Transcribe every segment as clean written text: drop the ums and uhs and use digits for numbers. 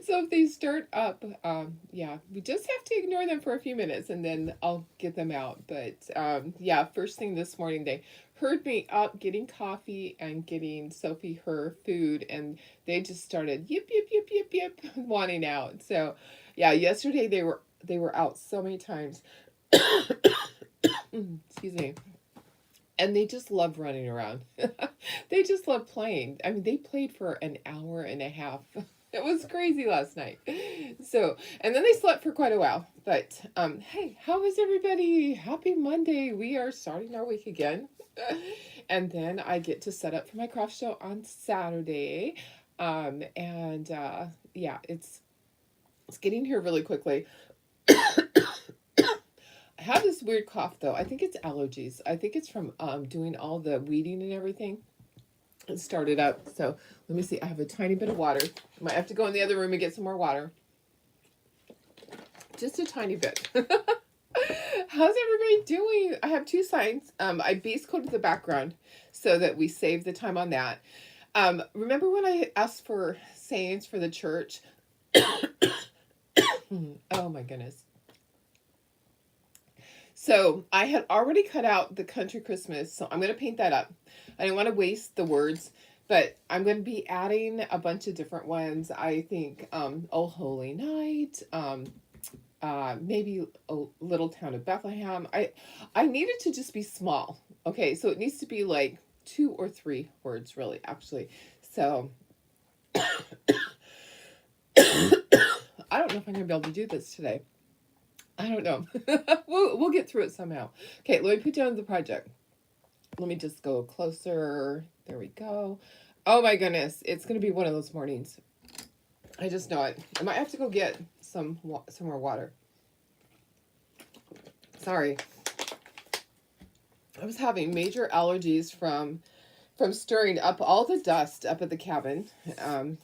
So if they start up, yeah, we just have to ignore them for a few minutes and then I'll get them out. But yeah, first thing this morning, they heard me up getting coffee and getting Sophie her food, and they just started yip yip yip yip yip wanting out. So yeah, yesterday they were out so many times. Excuse me. And they just love running around. They just love playing. I mean, they played for an hour and a half. It was crazy last night. So, and then they slept for quite a while. But hey, how is everybody? Happy Monday. We are starting our week again. And then I get to set up for my craft show on Saturday. And yeah, it's getting here really quickly. I have this weird cough though. I think it's allergies. I think it's from doing all the weeding and everything. It started up. So let me see. I have a tiny bit of water. Might have to go in the other room and get some more water. Just a tiny bit. How's everybody doing? I have two signs. I base coded the background so that we save the time on that. Remember when I asked for sayings for the church? Oh my goodness. So I had already cut out the country Christmas, so I'm going to paint that up. I don't want to waste the words, but I'm going to be adding a bunch of different ones. I think Oh Holy Night, maybe a Little Town of Bethlehem. I need it to just be small. Okay, so it needs to be like 2 or 3 words, really, actually. So I don't know if I'm going to be able to do this today. I don't know. We'll get through it somehow. Okay, let me put down the project. Let me just go closer. There we go. Oh my goodness, it's gonna be one of those mornings. I just know it. I might have to go get some more water. Sorry, I was having major allergies from stirring up all the dust up at the cabin.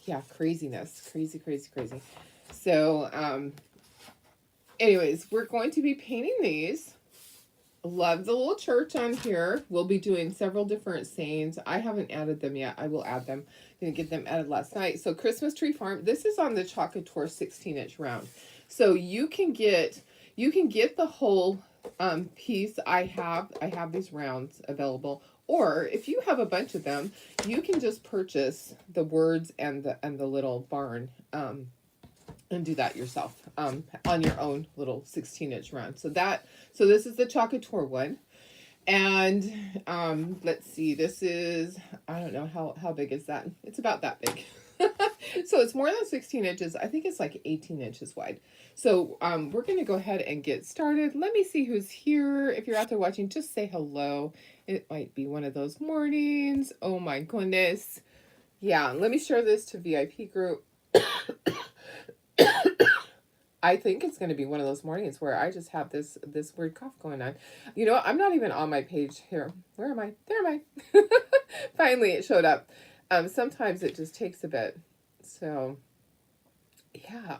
Yeah, craziness, crazy. So, anyways, we're going to be painting these. Love the little church on here. We'll be doing several different sayings. I haven't added them yet. I will add them. Gonna get them added last night. So Christmas Tree Farm. This is on the Chocator 16-inch round. So you can get the whole piece. I have these rounds available. Or if you have a bunch of them, you can just purchase the words and the little barn. And do that yourself on your own little 16-inch round. So this is the Chocator one. And let's see, this is, I don't know, how big is that? It's about that big. So it's more than 16 inches. I think it's like 18 inches wide. So we're going to go ahead and get started. Let me see who's here. If you're out there watching, just say hello. It might be one of those mornings. Oh my goodness. Yeah, let me share this to VIP group. I think it's going to be one of those mornings where I just have this weird cough going on. You know, I'm not even on my page here. Where am I? There am I. Finally, it showed up. Sometimes it just takes a bit. So, yeah,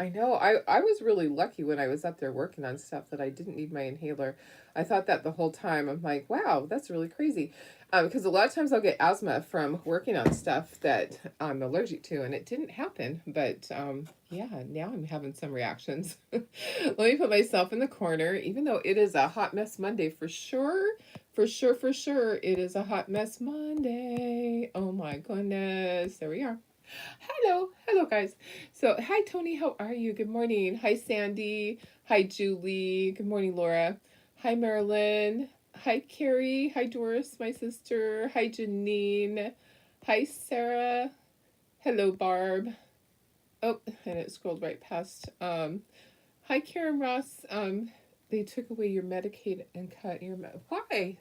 I know. I was really lucky when I was up there working on stuff that I didn't need my inhaler. I thought that the whole time. I'm like, wow, that's really crazy. Because a lot of times I'll get asthma from working on stuff that I'm allergic to, and it didn't happen. But yeah, now I'm having some reactions. Let me put myself in the corner, even though it is a hot mess Monday for sure. For sure, it is a hot mess Monday. Oh my goodness. There we are. Hello guys. So hi Tony, how are you? Good morning. Hi Sandy. Hi Julie. Good morning Laura. Hi Marilyn. Hi Carrie. Hi Doris, my sister. Hi Janine. Hi Sarah. Hello Barb. Oh, and it scrolled right past. Hi Karen Ross. They took away your Medicaid and cut your why?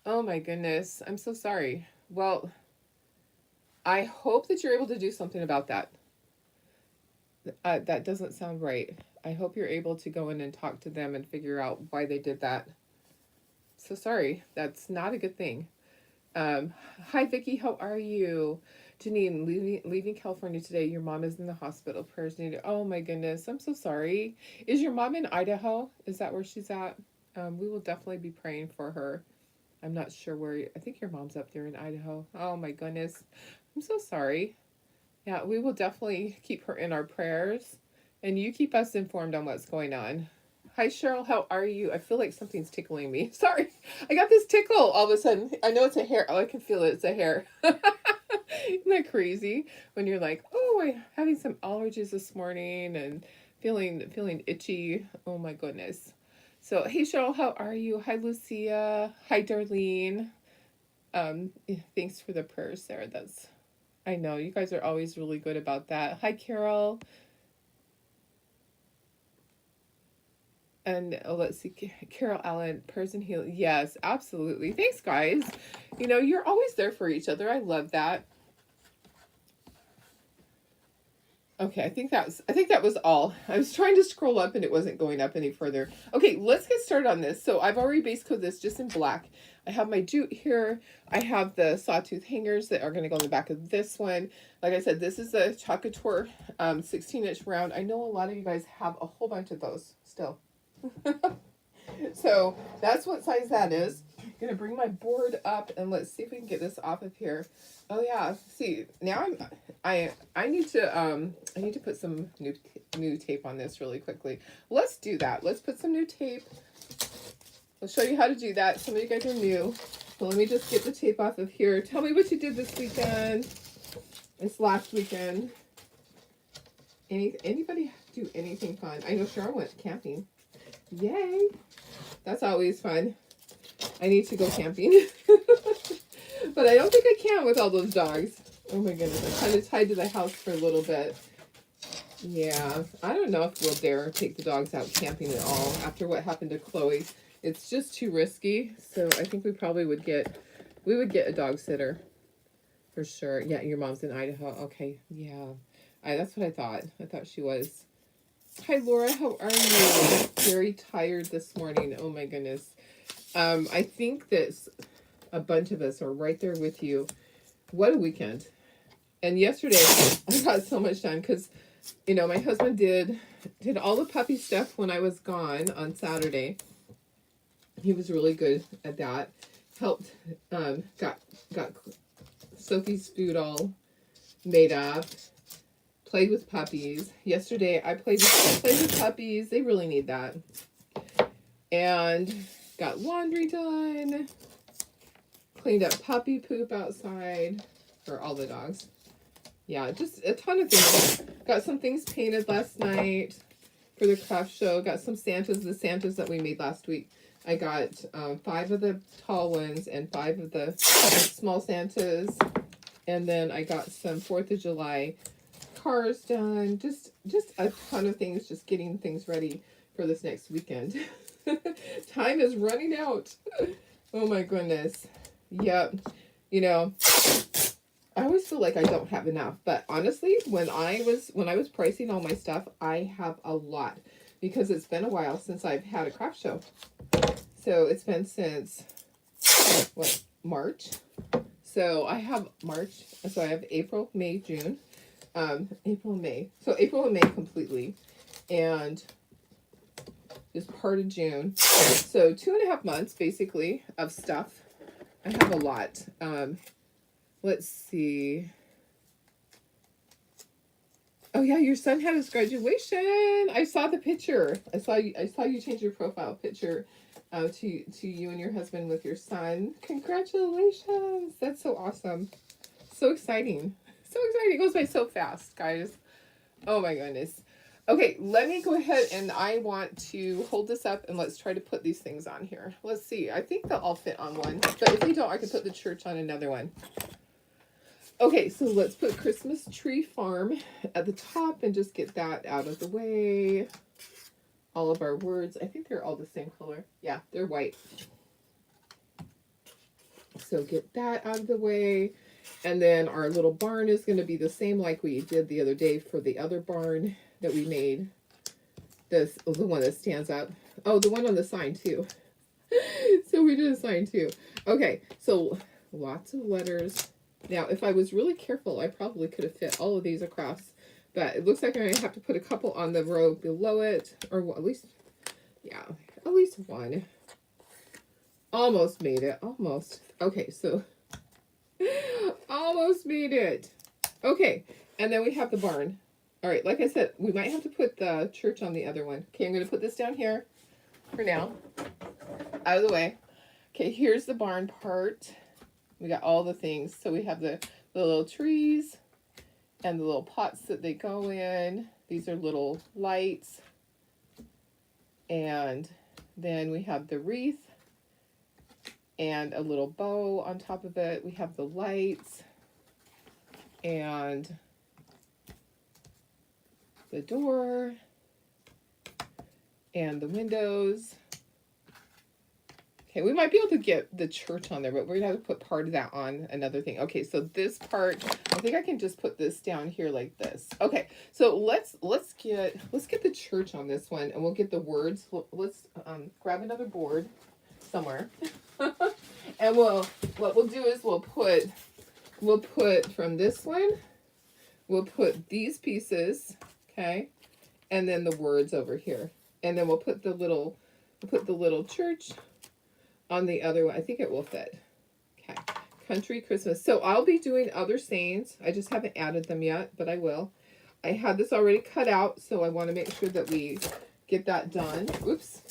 Oh my goodness. I'm so sorry. Well, I hope that you're able to do something about that. That doesn't sound right. I hope you're able to go in and talk to them and figure out why they did that. So sorry. That's not a good thing. Hi, Vicki. How are you? Janine, leaving California today. Your mom is in the hospital. Prayers needed. Oh, my goodness. I'm so sorry. Is your mom in Idaho? Is that where she's at? We will definitely be praying for her. I'm not sure where. I think your mom's up there in Idaho. Oh, my goodness. I'm so sorry. Yeah, we will definitely keep her in our prayers. And you keep us informed on what's going on. Hi, Cheryl. How are you? I feel like something's tickling me. Sorry. I got this tickle all of a sudden. I know it's a hair. Oh, I can feel it. It's a hair. Isn't that crazy? When you're like, oh, I'm having some allergies this morning and feeling itchy. Oh, my goodness. So, hey, Cheryl. How are you? Hi, Lucia. Hi, Darlene. Thanks for the prayers there. I know you guys are always really good about that. Hi, Carol. And let's see, Carol Allen, prayers and healing. Yes, absolutely. Thanks, guys. You know, you're always there for each other. I love that. Okay, I think that was all. I was trying to scroll up and it wasn't going up any further. Okay, let's get started on this. So I've already base coded this just in black. I have my jute here. I have the sawtooth hangers that are going to go in the back of this one. Like I said, this is the Chocolate 16-inch round. I know a lot of you guys have a whole bunch of those still. So that's what size that is. I'm gonna bring my board up and let's see if we can get this off of here. Oh yeah, see now I need to put some new tape on this really quickly. Let's do that. Let's put some new tape. I'll show you how to do that. Some of you guys are new. So let me just get the tape off of here. Tell me what you did this weekend. This last weekend. Anybody do anything fun? I know Cheryl went camping. Yay! That's always fun. I need to go camping. But I don't think I can with all those dogs. Oh my goodness. I'm kind of tied to the house for a little bit. Yeah. I don't know if we'll dare take the dogs out camping at all after what happened to Chloe. It's just too risky. So I think we probably would get a dog sitter. For sure. Yeah, your mom's in Idaho. Okay. Yeah. That's what I thought. I thought she was. Hi, Laura. How are you? Very tired this morning. Oh, my goodness. I think that a bunch of us are right there with you. What a weekend. And yesterday, I got so much done because, you know, my husband did all the puppy stuff when I was gone on Saturday. He was really good at that. Helped, got Sophie's food all made up. Played with puppies. Yesterday, I played with puppies. They really need that. And got laundry done. Cleaned up puppy poop outside for all the dogs. Yeah, just a ton of things. Got some things painted last night for the craft show. Got some Santas, the Santas that we made last week. I got 5 of the tall ones and 5 of the small Santas. And then I got some 4th of July cars done. Just a ton of things, just getting things ready for this next weekend. Time is running out. Oh my goodness. Yep. You know, I always feel like I don't have enough, but honestly, when I was pricing all my stuff, I have a lot because it's been a while since I've had a craft show. So it's been since March. So I have March. So I have April, May, June. April, May. So April and May completely. And just part of June. So 2.5 months basically of stuff. I have a lot. Let's see. Oh yeah, your son had his graduation. I saw the picture. I saw you change your profile picture to you and your husband with your son. Congratulations. That's so awesome. So exciting. So exciting. It goes by so fast, guys. Oh my goodness. Okay, let me go ahead and I want to hold this up and let's try to put these things on here. Let's see. I think they'll all fit on one. But if they don't, I can put the church on another one. Okay, so let's put Christmas Tree Farm at the top and just get that out of the way. All of our words. I think they're all the same color. Yeah, they're white. So get that out of the way. And then our little barn is going to be the same like we did the other day for the other barn that we made. The one that stands up. Oh, the one on the sign too. So we did a sign too. Okay, so lots of letters. Now, if I was really careful, I probably could have fit all of these across. But it looks like I'm going to have to put a couple on the row below it. Or at least, yeah, at least one. Almost made it. Almost. Okay, so almost made it. Okay, And then we have the barn. All right, like I said, we might have to put the church on the other one. Okay, I'm going to put this down here for now, out of the way. Okay, here's the barn part. We got all the things. So we have the little trees and the little pots that they go in. These are little lights. And then we have the wreath and a little bow on top of it. We have the lights and the door and the windows. Okay, we might be able to get the church on there, but we're gonna have to put part of that on another thing. Okay, so this part, I think I can just put this down here like this. Okay, so let's get the church on this one, and we'll get the words. Let's grab another board somewhere, and what we'll do is we'll put from this one, we'll put these pieces, okay, and then the words over here, and then we'll put the little church on the other one. I think it will fit. Okay. Country Christmas. So I'll be doing other sayings. I just haven't added them yet, but I will. I had this already cut out, so I want to make sure that we get that done. Oops.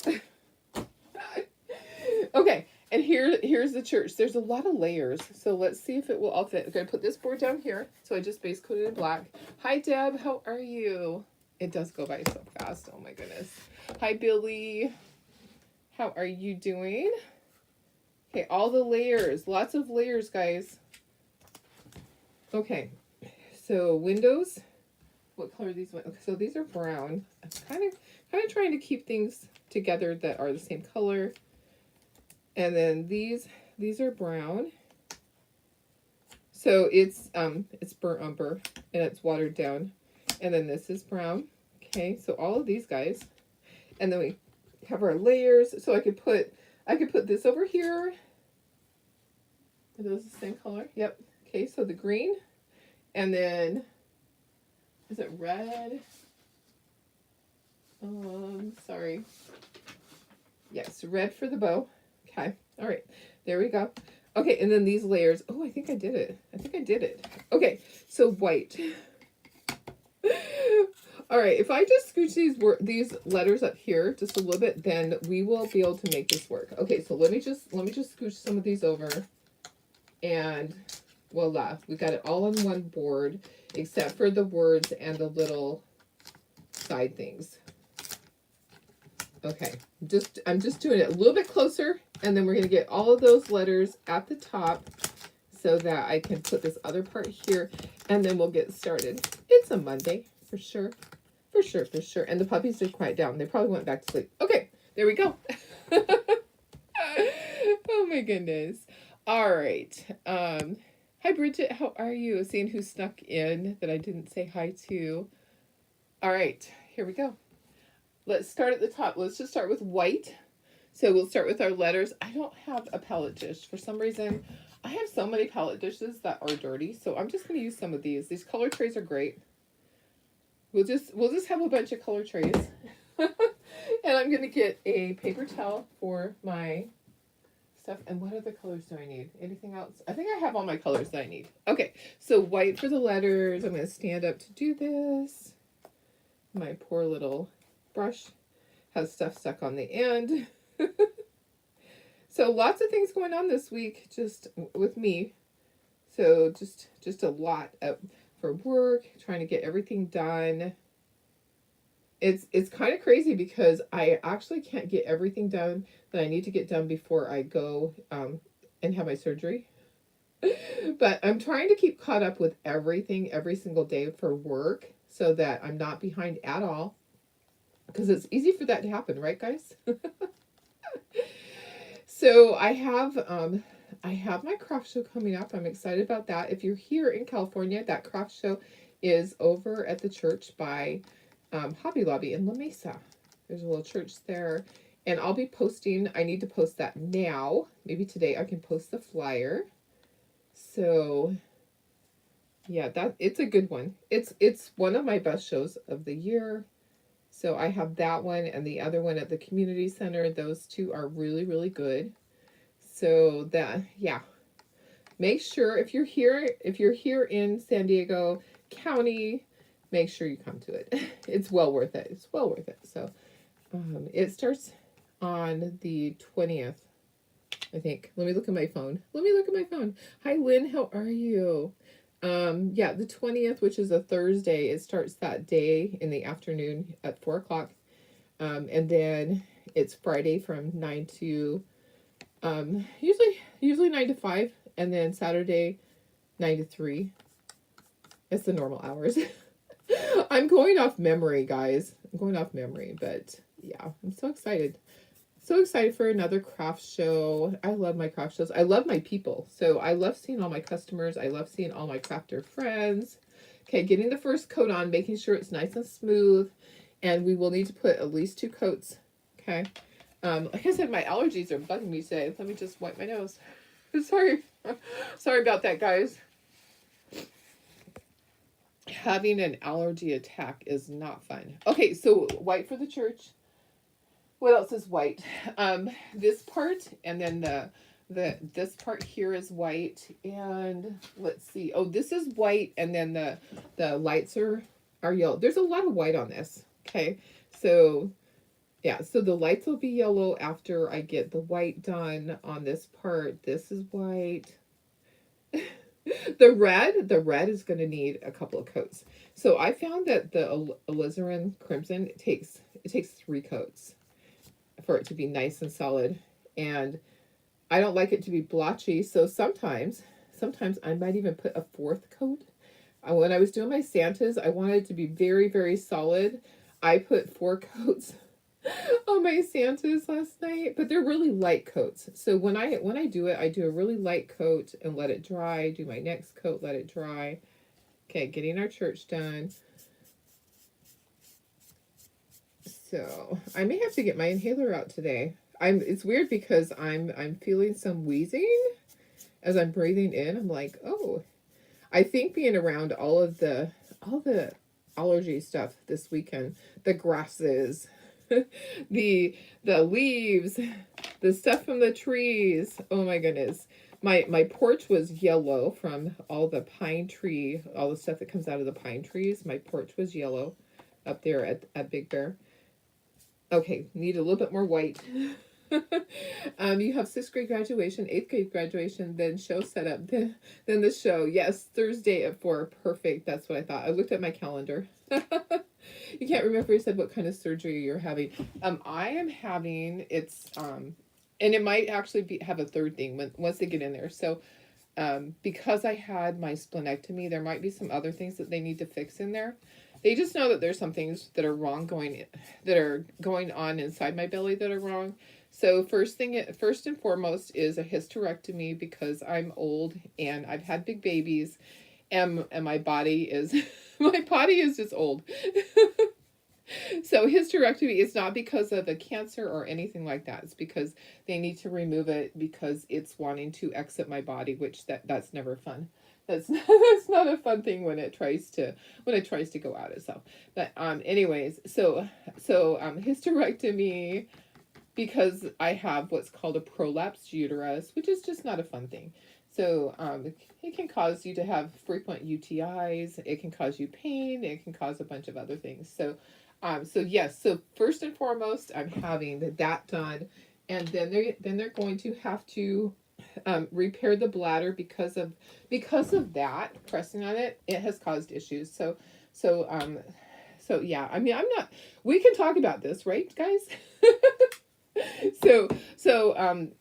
Okay. And here's the church. There's a lot of layers. So let's see if it will all fit. I'm going to put this board down here. So I just base coated in black. Hi, Deb. How are you? It does go by so fast. Oh, my goodness. Hi, Billy. How are you doing? Okay, all the layers. Lots of layers, guys. Okay, so windows. What color are these? Okay, so these are brown. I'm kind of trying to keep things together that are the same color. And then these are brown. So it's burnt umber and it's watered down. And then this is brown. Okay, so all of these guys. And then we have our layers. So I could put this over here. Are those the same color? Yep. Okay, so the green. And then, is it red? Sorry. Yes, red for the bow. Okay. All right. There we go. Okay, and then these layers. Oh, I think I did it. Okay, so white. All right, if I just scooch these letters up here just a little bit, then we will be able to make this work. Okay, so let me just scooch some of these over, and voila, we got it all on one board, except for the words and the little side things. Okay, I'm just doing it a little bit closer, and then we're gonna get all of those letters at the top so that I can put this other part here, and then we'll get started. It's a Monday, for sure. For sure. And the puppies did quiet down. They probably went back to sleep. Okay, there we go. Oh my goodness. All right. Hi, Bridget. How are you? Seeing who snuck in that I didn't say hi to. All right, here we go. Let's start at the top. Let's just start with white. So we'll start with our letters. I don't have a palette dish. For some reason, I have so many palette dishes that are dirty. So I'm just going to use some of these. These color trays are great. We'll just have a bunch of color trays. And I'm going to get a paper towel for my stuff. And what other colors do I need? Anything else? I think I have all my colors that I need. Okay, so white for the letters. I'm going to stand up to do this. My poor little brush has stuff stuck on the end. So lots of things going on this week just with me. So just a lot for work, trying to get everything done. It's kind of crazy because I actually can't get everything done that I need to get done before I go and have my surgery. But I'm trying to keep caught up with everything every single day for work so that I'm not behind at all. Because it's easy for that to happen, right, guys? So I have my craft show coming up. I'm excited about that. If you're here in California, that craft show is over at the church by Hobby Lobby in La Mesa. There's a little church there. And I'll be posting, I need to post that now. Maybe today I can post the flyer. So yeah, it's a good one. It's one of my best shows of the year. So I have that one and the other one at the community center. Those two are really, really good. So that, yeah. Make sure if you're here in San Diego, County, make sure you come to it. It's well worth it. It's well worth it. So it starts on the 20th, I think. Let me look at my phone. Let me look at my phone. Hi, Lynn. How are you? Yeah, the 20th, which is a Thursday. It starts that day in the afternoon at 4 o'clock. And then it's Friday from 9 to, usually 9 to 5. And then Saturday, 9 to 3. It's the normal hours. I'm going off memory, guys. I'm going off memory, but yeah, I'm so excited. So excited for another craft show. I love my craft shows. I love my people. So I love seeing all my customers. I love seeing all my crafter friends. Okay, getting the first coat on, making sure it's nice and smooth. And we will need to put at least 2 coats. Okay. Like I said, my allergies are bugging me today. Let me just wipe my nose. Sorry. Sorry about that, guys. Having an allergy attack is not fun. Okay, so white for the church. What else is white? This part, and then this part here is white, and let's see. Oh, this is white, and then the lights are yellow. There's a lot of white on this. Okay, so yeah, so the lights will be yellow after I get the white done on this part. This is white. The red is going to need a couple of coats. So I found that the alizarin crimson takes 3 coats for it to be nice and solid, and I don't like it to be blotchy. So sometimes I might even put a 4th coat. When I was doing my Santas, I wanted it to be very, very solid. I put 4 coats on my Santas last night, but they're really light coats. So when I do it, I do a really light coat and let it dry. Do my next coat, let it dry. Okay, getting our church done. So I may have to get my inhaler out today. It's weird because I'm feeling some wheezing as I'm breathing in. I'm like, oh, I think being around all the allergy stuff this weekend, the grasses, the leaves, the stuff from the trees. Oh my goodness. My porch was yellow from all the pine tree, all the stuff that comes out of the pine trees. My porch was yellow up there at Big Bear. Okay, need a little bit more white. You have 6th grade graduation, 8th grade graduation, then show setup, then the show. Yes, Thursday at 4. Perfect. That's what I thought. I looked at my calendar. You can't remember. You said what kind of surgery you're having. I am having, and it might actually have a 3rd thing once they get in there. So, because I had my splenectomy, there might be some other things that they need to fix in there. They just know that there's some things that are wrong that are going on inside my belly that are wrong. So first and foremost is a hysterectomy, because I'm old and I've had big babies, and my body is just old. So hysterectomy is not because of a cancer or anything like that. It's because they need to remove it because it's wanting to exit my body, which that's never fun. That's not a fun thing when it tries to go out itself. But anyways, so hysterectomy, because I have what's called a prolapsed uterus, which is just not a fun thing. So it can cause you to have frequent UTIs. It can cause you pain. It can cause a bunch of other things. So yes. So first and foremost, I'm having that done, and then they're going to have to repair the bladder because of that pressing on it. It has caused issues. So yeah. I mean, we can talk about this, right, guys?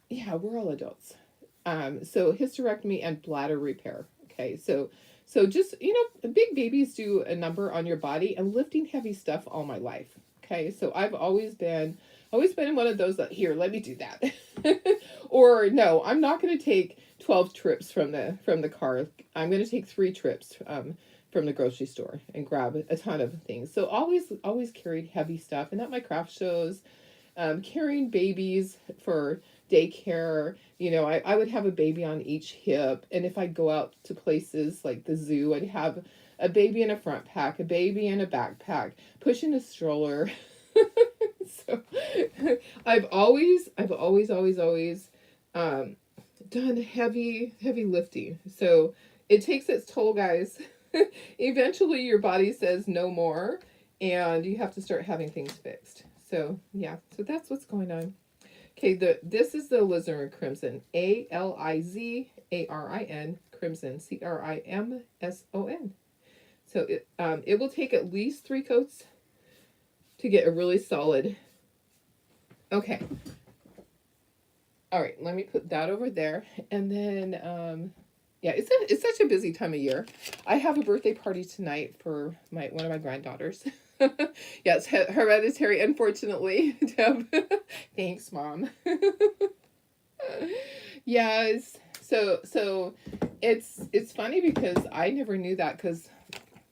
Yeah, we're all adults. So hysterectomy and bladder repair. Okay, so just, big babies do a number on your body, and lifting heavy stuff all my life. Okay, so I've always been in one of those that, here, let me do that. Or no, I'm not going to take 12 trips from the car. I'm going to take 3 trips from the grocery store and grab a ton of things. So always carried heavy stuff, and at my craft shows, carrying babies for daycare. I would have a baby on each hip, and if I go out to places like the zoo, I'd have a baby in a front pack, a baby in a backpack, pushing a stroller. So I've always done heavy lifting. So it takes its toll, guys. Eventually your body says no more and you have to start having things fixed. So yeah, so that's what's going on. Okay, this is the alizarin crimson, ALIZARIN crimson, CRIMSON. So it will take at least 3 coats to get a really solid. Okay. All right, let me put that over there, and then yeah, it's such a busy time of year. I have a birthday party tonight for one of my granddaughters. Yeah, it's hereditary, unfortunately. Deb. Thanks, Mom. Yes. So it's funny because I never knew that because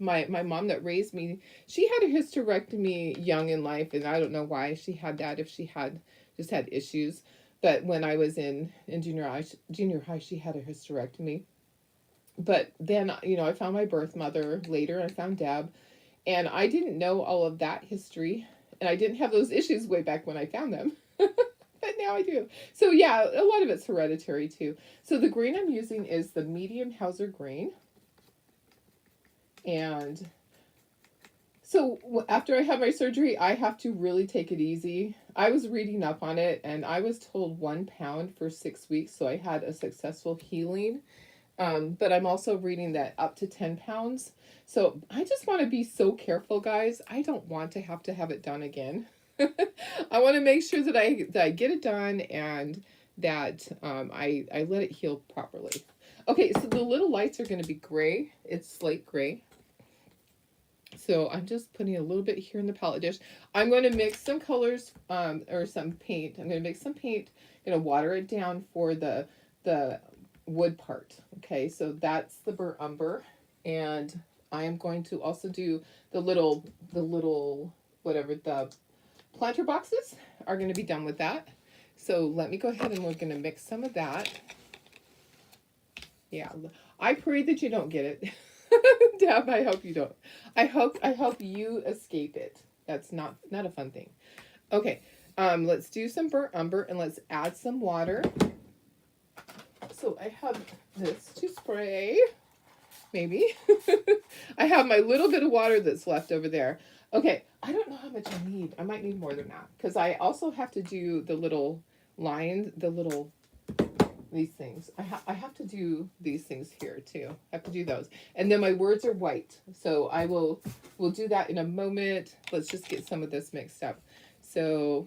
my mom that raised me, she had a hysterectomy young in life, and I don't know why she had that, if she had just had issues. But when I was in junior high, she had a hysterectomy. But then, I found my birth mother later. I found Deb, and I didn't know all of that history, and I didn't have those issues way back when I found them. But now I do. So yeah, a lot of it's hereditary too. So the grain I'm using is the medium Hauser grain. And so after I had my surgery, I have to really take it easy. I was reading up on it, and I was told 1 pound for 6 weeks, so I had a successful healing. But I'm also reading that up to 10 pounds. So I just want to be so careful, guys. I don't want to have it done again. I want to make sure that I get it done and that I let it heal properly. Okay, so the little lights are going to be gray. It's slate gray. So I'm just putting a little bit here in the palette dish. I'm going to mix some colors or some paint. I'm going to mix some paint. I'm going to water it down for the wood part. Okay, so that's the burnt umber, and I am going to also do the little whatever, the planter boxes are going to be done with that. So let me go ahead and we're going to mix some of that. Yeah, I pray that you don't get it. Deb, I hope you don't. I hope you escape it. That's not a fun thing. Okay, let's do some burnt umber and let's add some water. So I have this to spray, maybe. I have my little bit of water that's left over there. Okay, I don't know how much I need. I might need more than that because I also have to do the little lines, these things. I have to do these things here too. I have to do those. And then my words are white. So we'll do that in a moment. Let's just get some of this mixed up. So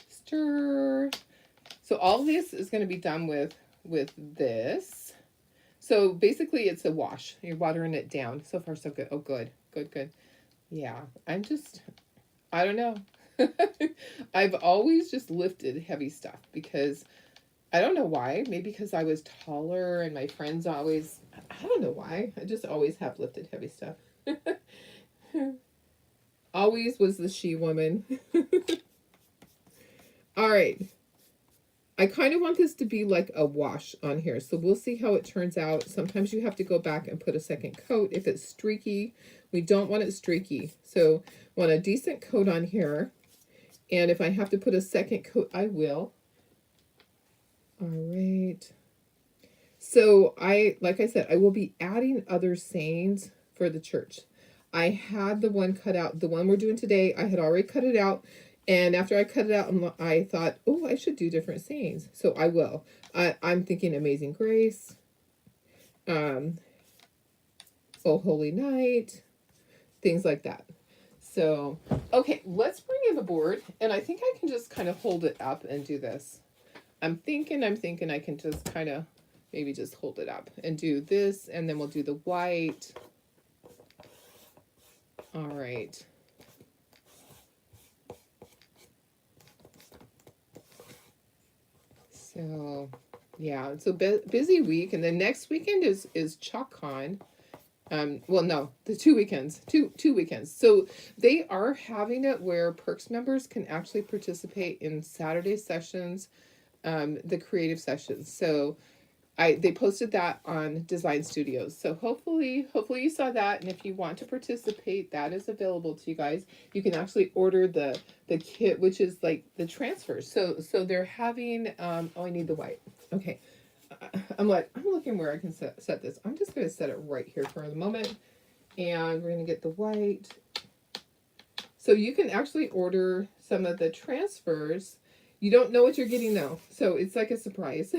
stir. So all this is going to be done with this. So basically it's a wash. You're watering it down. So far so good. Oh, good. Yeah, I don't know. I've always just lifted heavy stuff because I don't know why. Maybe because I was taller and my friends always, I don't know why. I just always have lifted heavy stuff. Always was the she woman. All right. I kind of want this to be like a wash on here. So we'll see how it turns out. Sometimes you have to go back and put a second coat. If it's streaky, we don't want it streaky. So want a decent coat on here. And if I have to put a second coat, I will. All right. So like I said, I will be adding other sayings for the church. I had the one cut out. The one we're doing today, I had already cut it out. And after I cut it out, I thought, oh, I should do different sayings. So I will. I'm thinking Amazing Grace. Oh, Holy Night. Things like that. So, okay, let's bring in the board. And I think I can just kind of hold it up and do this. I'm thinking I can just kind of maybe just hold it up and do this. And then we'll do the white. All right. So, yeah, it's a busy week, and then next weekend is ChalkCon. Well, no, the 2 weekends, two weekends. So they are having it where Perks members can actually participate in Saturday sessions, the creative sessions. So they posted that on Design Studios. So hopefully you saw that, and if you want to participate, that is available to you guys. You can actually order the kit, which is like the transfer. So they're having oh, I need the white. Okay. I'm looking where I can set this. I'm just going to set it right here for the moment. And we're going to get the white. So you can actually order some of the transfers. You don't know what you're getting though. So it's like a surprise.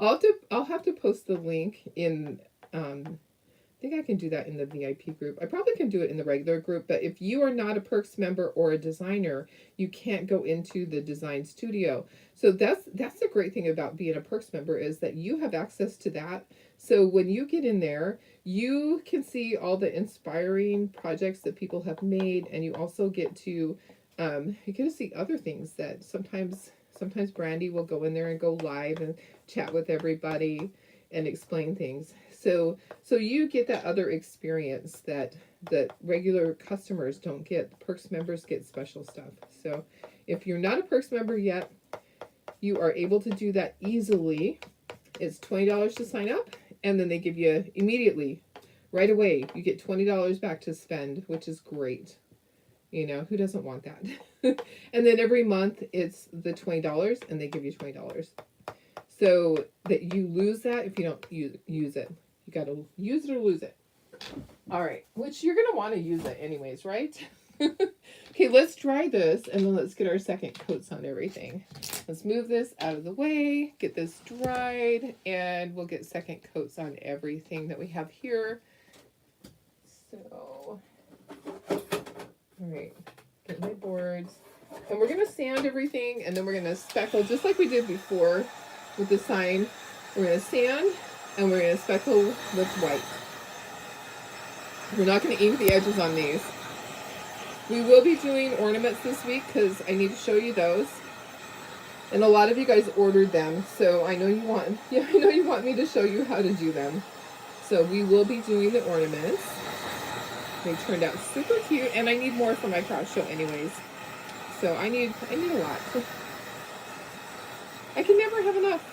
I'll have to post the link in I think I can do that in the VIP group. I probably can do it in the regular group, but if you are not a Perks member or a designer, you can't go into the design studio. So that's the great thing about being a Perks member is that you have access to that. So when you get in there, you can see all the inspiring projects that people have made, and you also get to you get to see other things that sometimes Brandy will go in there and go live and chat with everybody and explain things. So you get that other experience that regular customers don't get. Perks members get special stuff. So if you're not a Perks member yet, you are able to do that easily. It's $20 to sign up, and then they give you immediately, right away, you get $20 back to spend, which is great. You know, who doesn't want that? And then every month it's the $20, and they give you $20. So that you lose that if you don't use it. You got to use it or lose it. All right, which you're going to want to use it anyways, right? Okay, let's dry this, and then let's get our second coats on everything. Let's move this out of the way, get this dried, and we'll get second coats on everything that we have here. So, all right, get my boards. And we're going to sand everything, and then we're going to speckle, just like we did before with the sign. We're going to sand, and we're going to speckle with white. We're not going to ink the edges on these. We will be doing ornaments this week because I need to show you those. And a lot of you guys ordered them, so I know you want me to show you how to do them. So we will be doing the ornaments. They turned out super cute, and I need more for my craft show anyways. So I need a lot. I can never have enough.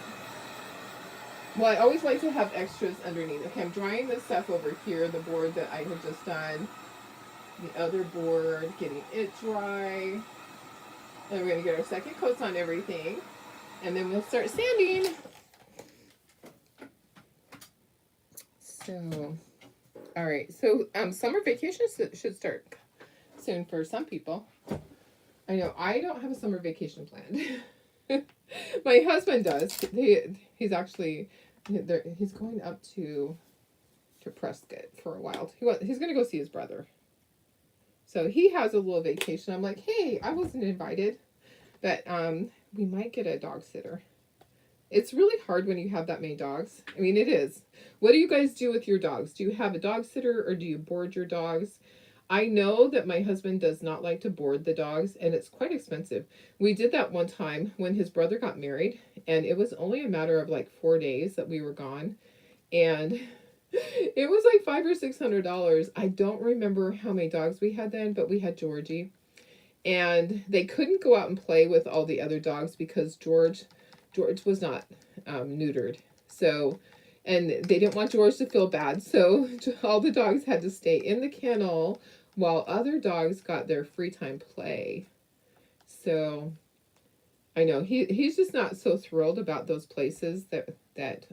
Well, I always like to have extras underneath. Okay, I'm drying this stuff over here, the board that I had just done. The other board, getting it dry. And we're going to get our second coats on everything. And then we'll start sanding. So, all right. So, summer vacation should start soon for some people. I know I don't have a summer vacation planned. My husband does. He's actually, he's going up to Prescott for a while. He's going to go see his brother. So he has a little vacation. I'm like, hey, I wasn't invited, but we might get a dog sitter. It's really hard when you have that many dogs. I mean, it is. What do you guys do with your dogs? Do you have a dog sitter or do you board your dogs? I know that my husband does not like to board the dogs, and it's quite expensive. We did that one time when his brother got married, and it was only a matter of like 4 days that we were gone, and it was like $500 or $600. I don't remember how many dogs we had then, but we had Georgie, and they couldn't go out and play with all the other dogs because George was not neutered. So, and they didn't want George to feel bad, so all the dogs had to stay in the kennel while other dogs got their free time play. So, I know he's just not so thrilled about those places that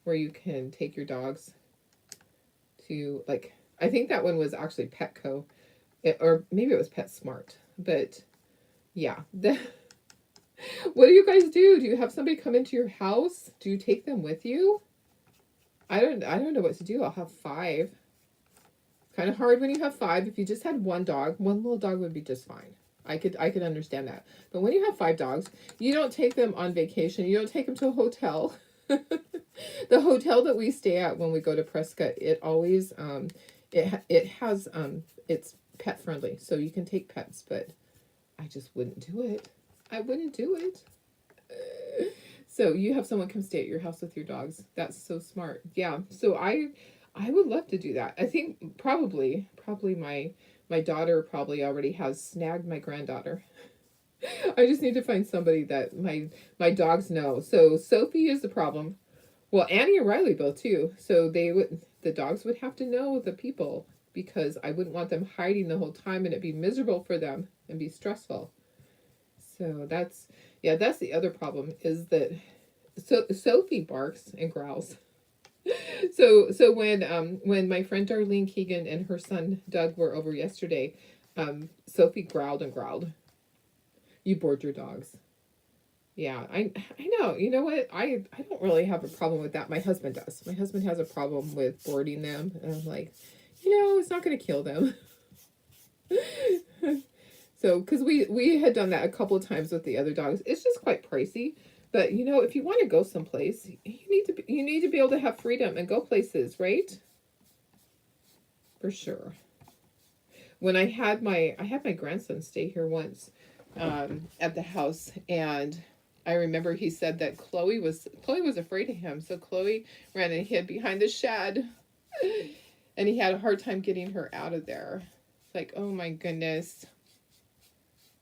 where you can take your dogs to, like, I think that one was actually Petco, or maybe it was PetSmart, but yeah. What do you guys do? Do you have somebody come into your house? Do you take them with you? I don't know what to do. I'll have 5. Kind of hard when you have 5. If you just had one dog, one little dog would be just fine. I could understand that. But when you have 5 dogs, you don't take them on vacation. You don't take them to a hotel. The hotel that we stay at when we go to Prescott, it always it has it's pet friendly, so you can take pets, but I just wouldn't do it. I wouldn't do it. So you have someone come stay at your house with your dogs. That's so smart. Yeah. So I would love to do that. I think probably my daughter probably already has snagged my granddaughter. I just need to find somebody that my dogs know. So Sophie is the problem. Well, Annie and Riley both too. So the dogs would have to know the people, because I wouldn't want them hiding the whole time and it'd be miserable for them and be stressful. So that's the other problem is that Sophie barks and growls. So when my friend Darlene Keegan and her son Doug were over yesterday, Sophie growled and growled. You bored your dogs. Yeah, I know. You know what? I don't really have a problem with that. My husband does. My husband has a problem with boarding them, and I'm like, it's not going to kill them. So, because we had done that a couple of times with the other dogs, it's just quite pricey. But if you want to go someplace, you need to be able to have freedom and go places, right? For sure. When I had my grandson stay here once, at the house, and I remember he said that Chloe was afraid of him, so Chloe ran and hid behind the shed, and he had a hard time getting her out of there. Like, oh my goodness,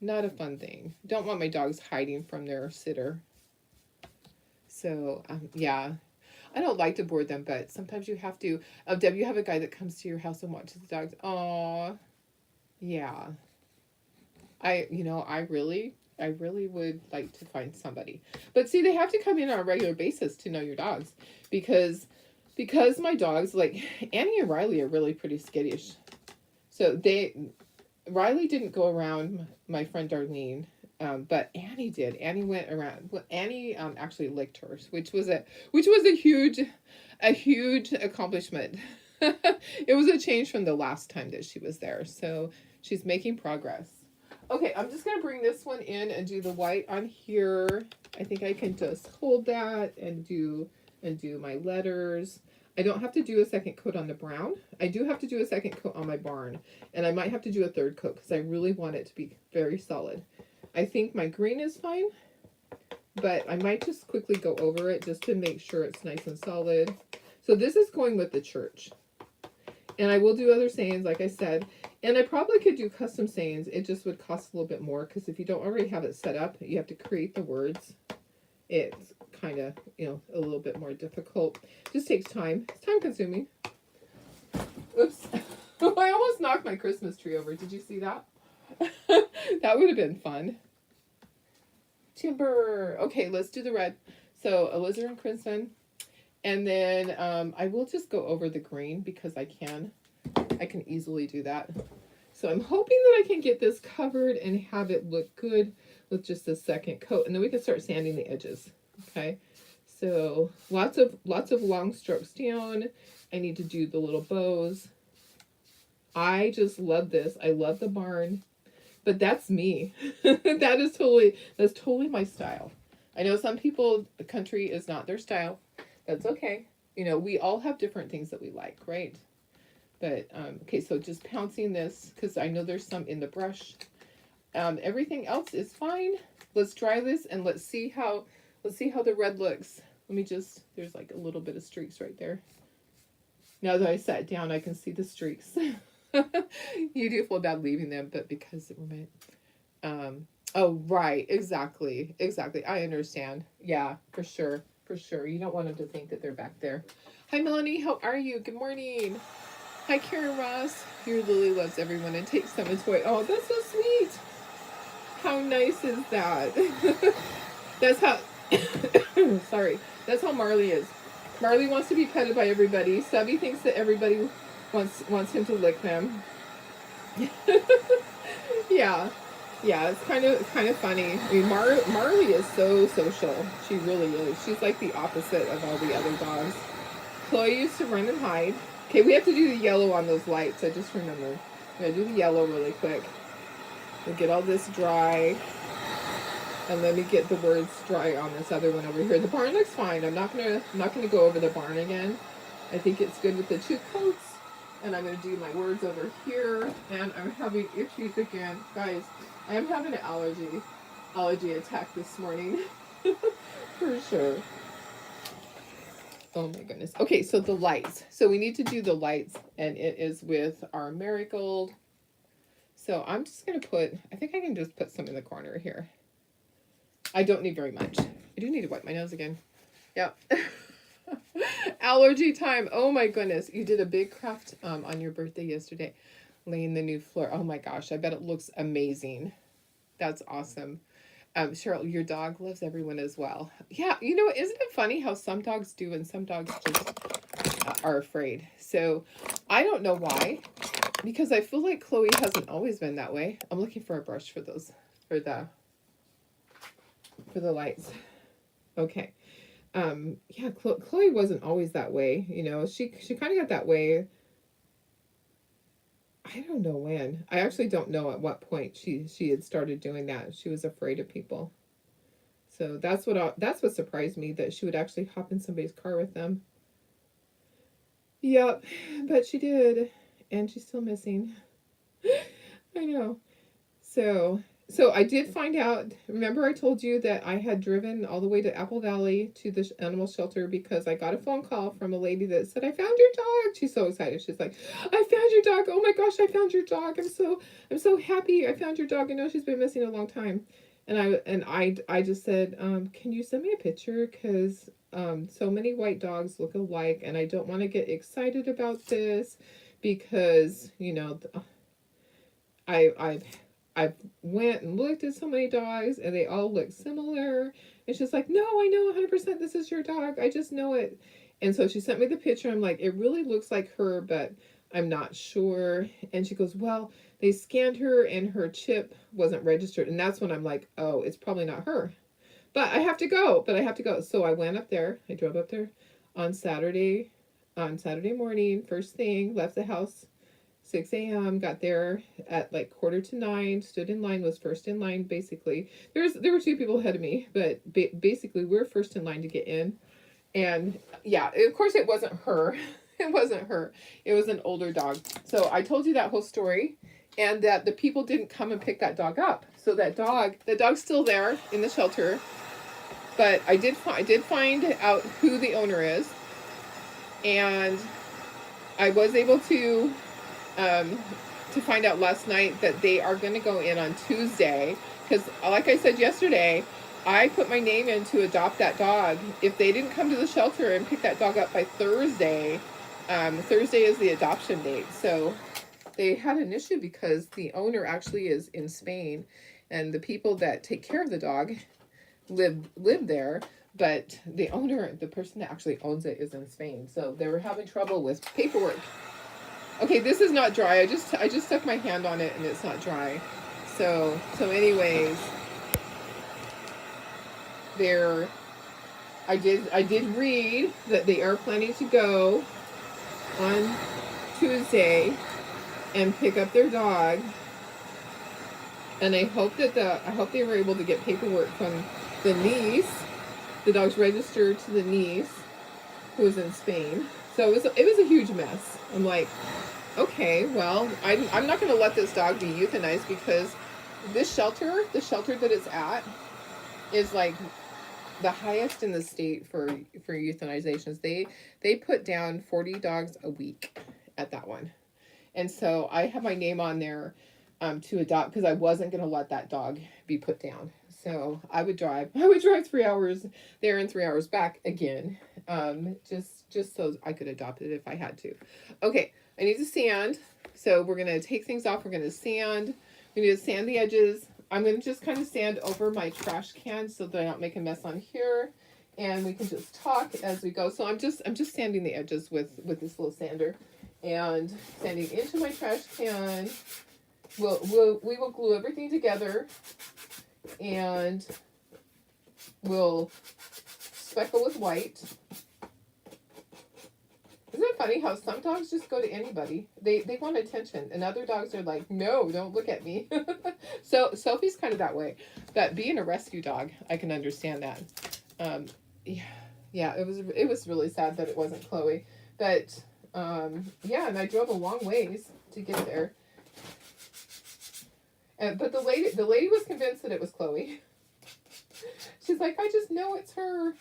not a fun thing. Don't want my dogs hiding from their sitter. So yeah, I don't like to board them, but sometimes you have to. Deb, you have a guy that comes to your house and watches the dogs. Aw, yeah. I really would like to find somebody. But see, they have to come in on a regular basis to know your dogs, because my dogs, like Annie and Riley, are really pretty skittish. So Riley didn't go around my friend Darlene, but Annie did. Annie went around. Well, Annie actually licked hers, which was a huge accomplishment. It was a change from the last time that she was there. So she's making progress. Okay, I'm just going to bring this one in and do the white on here. I think I can just hold that and do my letters. I don't have to do a second coat on the brown. I do have to do a second coat on my barn. And I might have to do a third coat because I really want it to be very solid. I think my green is fine, but I might just quickly go over it just to make sure it's nice and solid. So this is going with the church. And I will do other sayings, like I said. And I probably could do custom sayings. It just would cost a little bit more, because if you don't already have it set up, you have to create the words. It's kind of, a little bit more difficult. Just takes time. It's time consuming. Oops. I almost knocked my Christmas tree over. Did you see that? That would have been fun. Timber. Okay, let's do the red. So alizarin crimson. And then I will just go over the green because I can easily do that. So I'm hoping that I can get this covered and have it look good with just a second coat. And then we can start sanding the edges. Okay. So lots of long strokes down. I need to do the little bows. I just love this. I love the barn. But that's me. That's totally my style. I know some people, the country is not their style. That's okay. We all have different things that we like, right? But, okay, so just pouncing this, because I know there's some in the brush. Everything else is fine. Let's dry this and let's see how the red looks. There's like a little bit of streaks right there. Now that I sat down, I can see the streaks. You do feel bad leaving them, but because it might, oh, right, exactly. I understand. Yeah, for sure. You don't want them to think that they're back there. Hi, Melanie. How are you? Good morning. Hi, Karen Ross. Your Lily loves everyone and takes them as toy. Oh, that's so sweet. How nice is that? That's how, sorry. That's how Marley is. Marley wants to be petted by everybody. Stubby thinks that everybody wants him to lick them. Yeah. Yeah, it's kind of funny. I mean, Marley is so social. She really is. She's like the opposite of all the other dogs. Chloe used to run and hide. Okay, we have to do the yellow on those lights. I just remembered. I'm gonna do the yellow really quick. We'll get all this dry, and let me get the words dry on this other one over here. The barn looks fine. I'm not gonna go over the barn again. I think it's good with the two coats. And I'm gonna do my words over here. And I'm having issues again, guys. I am having an allergy attack this morning. For sure. Oh my goodness. Okay, so the lights. So we need to do the lights, and it is with our marigold. So I'm just going to I think I can just put some in the corner here. I don't need very much. I do need to wipe my nose again. Yep. Allergy time. Oh my goodness. You did a big craft on your birthday yesterday. Laying the new floor. Oh my gosh. I bet it looks amazing. That's awesome. Cheryl, your dog loves everyone as well. Yeah, isn't it funny how some dogs do and some dogs just are afraid. So I don't know why, because I feel like Chloe hasn't always been that way. I'm looking for a brush for those, for the lights. Okay. Yeah, Chloe wasn't always that way. You know, she kind of got that way. I don't know when. I actually don't know at what point she had started doing that. She was afraid of people. So that's what surprised me, that she would actually hop in somebody's car with them. Yep, but she did, and she's still missing. I know. So I did find out. Remember, I told you that I had driven all the way to Apple Valley to the animal shelter because I got a phone call from a lady that said, "I found your dog." She's so excited. She's like, "I found your dog! Oh my gosh, I found your dog! I'm so happy I found your dog. I know she's been missing a long time." And I just said, "Can you send me a picture? Because so many white dogs look alike, and I don't want to get excited about this because I've I've went and looked at so many dogs and they all look similar." And she's like, "No, I know 100% this is your dog. I just know it." And so she sent me the picture. I'm like, "It really looks like her, but I'm not sure." And she goes, "Well, they scanned her and her chip wasn't registered." And that's when I'm like, "Oh, it's probably not her." But I have to go. So I went up there. I drove up there on Saturday, morning, first thing, left the house 6 a.m. Got there at like 8:45. Stood in line, was first in line. Basically, there were two people ahead of me, but basically we're first in line to get in. And yeah, of course it wasn't her. It wasn't her. It was an older dog. So I told you that whole story, and that the people didn't come and pick that dog up. So the dog's still there in the shelter. But I did find out who the owner is, and I was able to find out last night that they are going to go in on Tuesday, because like I said yesterday, I put my name in to adopt that dog. If they didn't come to the shelter and pick that dog up by Thursday, Thursday is the adoption date. So they had an issue because the owner actually is in Spain, and the people that take care of the dog live there, but the person that actually owns it is in Spain. So they were having trouble with paperwork. Okay, this is not dry. I just stuck my hand on it and it's not dry. So anyways, there I did read that they are planning to go on Tuesday and pick up their dog. And I hope they were able to get paperwork from the niece. The dog's registered to the niece who was in Spain. So it was a huge mess. I'm like, okay, well, I'm not going to let this dog be euthanized, because the shelter that it's at is like the highest in the state for euthanizations. They put down 40 dogs a week at that one. And so I have my name on there to adopt, because I wasn't going to let that dog be put down. So I would drive 3 hours there and 3 hours back again, just so I could adopt it if I had to. Okay, I need to sand. So we're going to take things off. We're going to sand. We need to sand the edges. I'm going to just kind of sand over my trash can so that I don't make a mess on here. And we can just talk as we go. So I'm just sanding the edges with this little sander, and sanding into my trash can. We will glue everything together, and we'll speckle with white. Isn't it funny how some dogs just go to anybody? They want attention, and other dogs are like, "No, don't look at me." So Sophie's kind of that way. But being a rescue dog, I can understand that. Yeah, it was really sad that it wasn't Chloe. But yeah, and I drove a long ways to get there. But the lady was convinced that it was Chloe. She's like, "I just know it's her."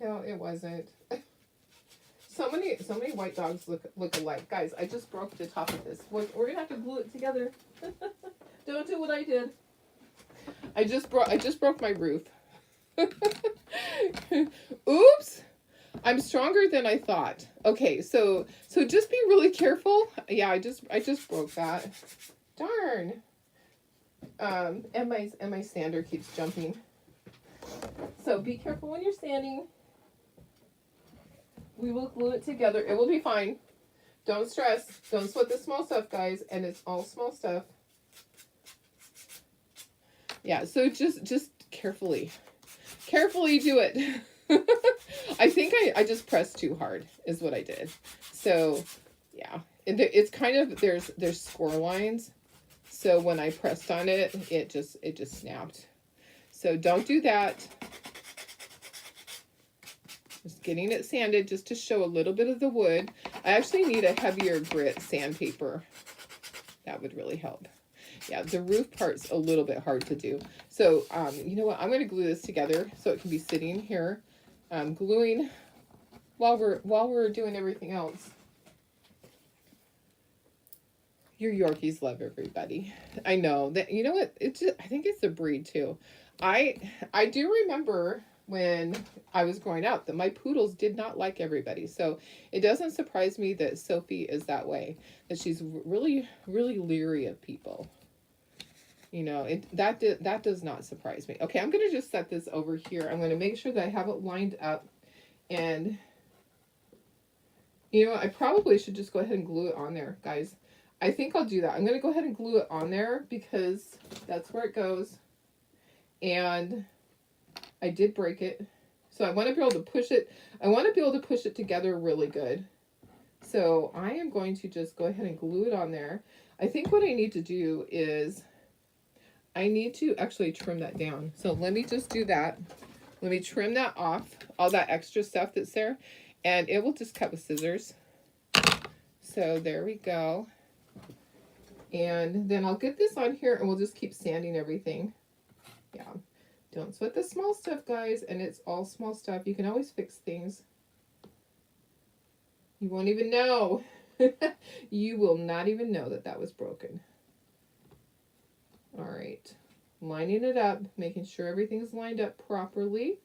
No, it wasn't. So many white dogs look alike. Guys, I just broke the top of this. We're gonna have to glue it together. Don't do what I did. I just broke my roof. Oops. I'm stronger than I thought. Okay, so just be really careful. Yeah, I just broke that. Darn. And my sander keeps jumping. So be careful when you're sanding. We will glue it together. It will be fine. Don't stress. Don't sweat the small stuff, guys. And it's all small stuff. Yeah, so just carefully do it. I think I just pressed too hard is what I did. So yeah, it's kind of, there's score lines. So when I pressed on it, it just snapped. So don't do that. Just getting it sanded just to show a little bit of the wood. I actually need a heavier grit sandpaper. That would really help. Yeah, the roof part's a little bit hard to do. So, you know what? I'm going to glue this together so it can be sitting here, gluing while we're doing everything else. Your Yorkies love everybody. I know that. You know what? I think it's the breed too. I do remember when I was growing up that my poodles did not like everybody. So it doesn't surprise me that Sophie is that way. That she's really leery of people. You know, that does not surprise me. Okay, I'm going to just set this over here. I'm going to make sure that I have it lined up. And, you know, I probably should just go ahead and glue it on there, guys. I think I'll do that. I'm going to go ahead and glue it on there because that's where it goes. And I did break it. So I want to be able to push it. I want to be able to push it together really good. So I am going to just go ahead and glue it on there. I think what I need to do is I need to actually trim that down. So let me just do that. Let me trim that off, all that extra stuff that's there. And it will just cut with scissors. So there we go. And then I'll get this on here and we'll just keep sanding everything. Yeah. Don't sweat the small stuff, guys. And it's all small stuff. You can always fix things. You won't even know. You will not even know that that was broken. All right. Lining it up, making sure everything's lined up properly.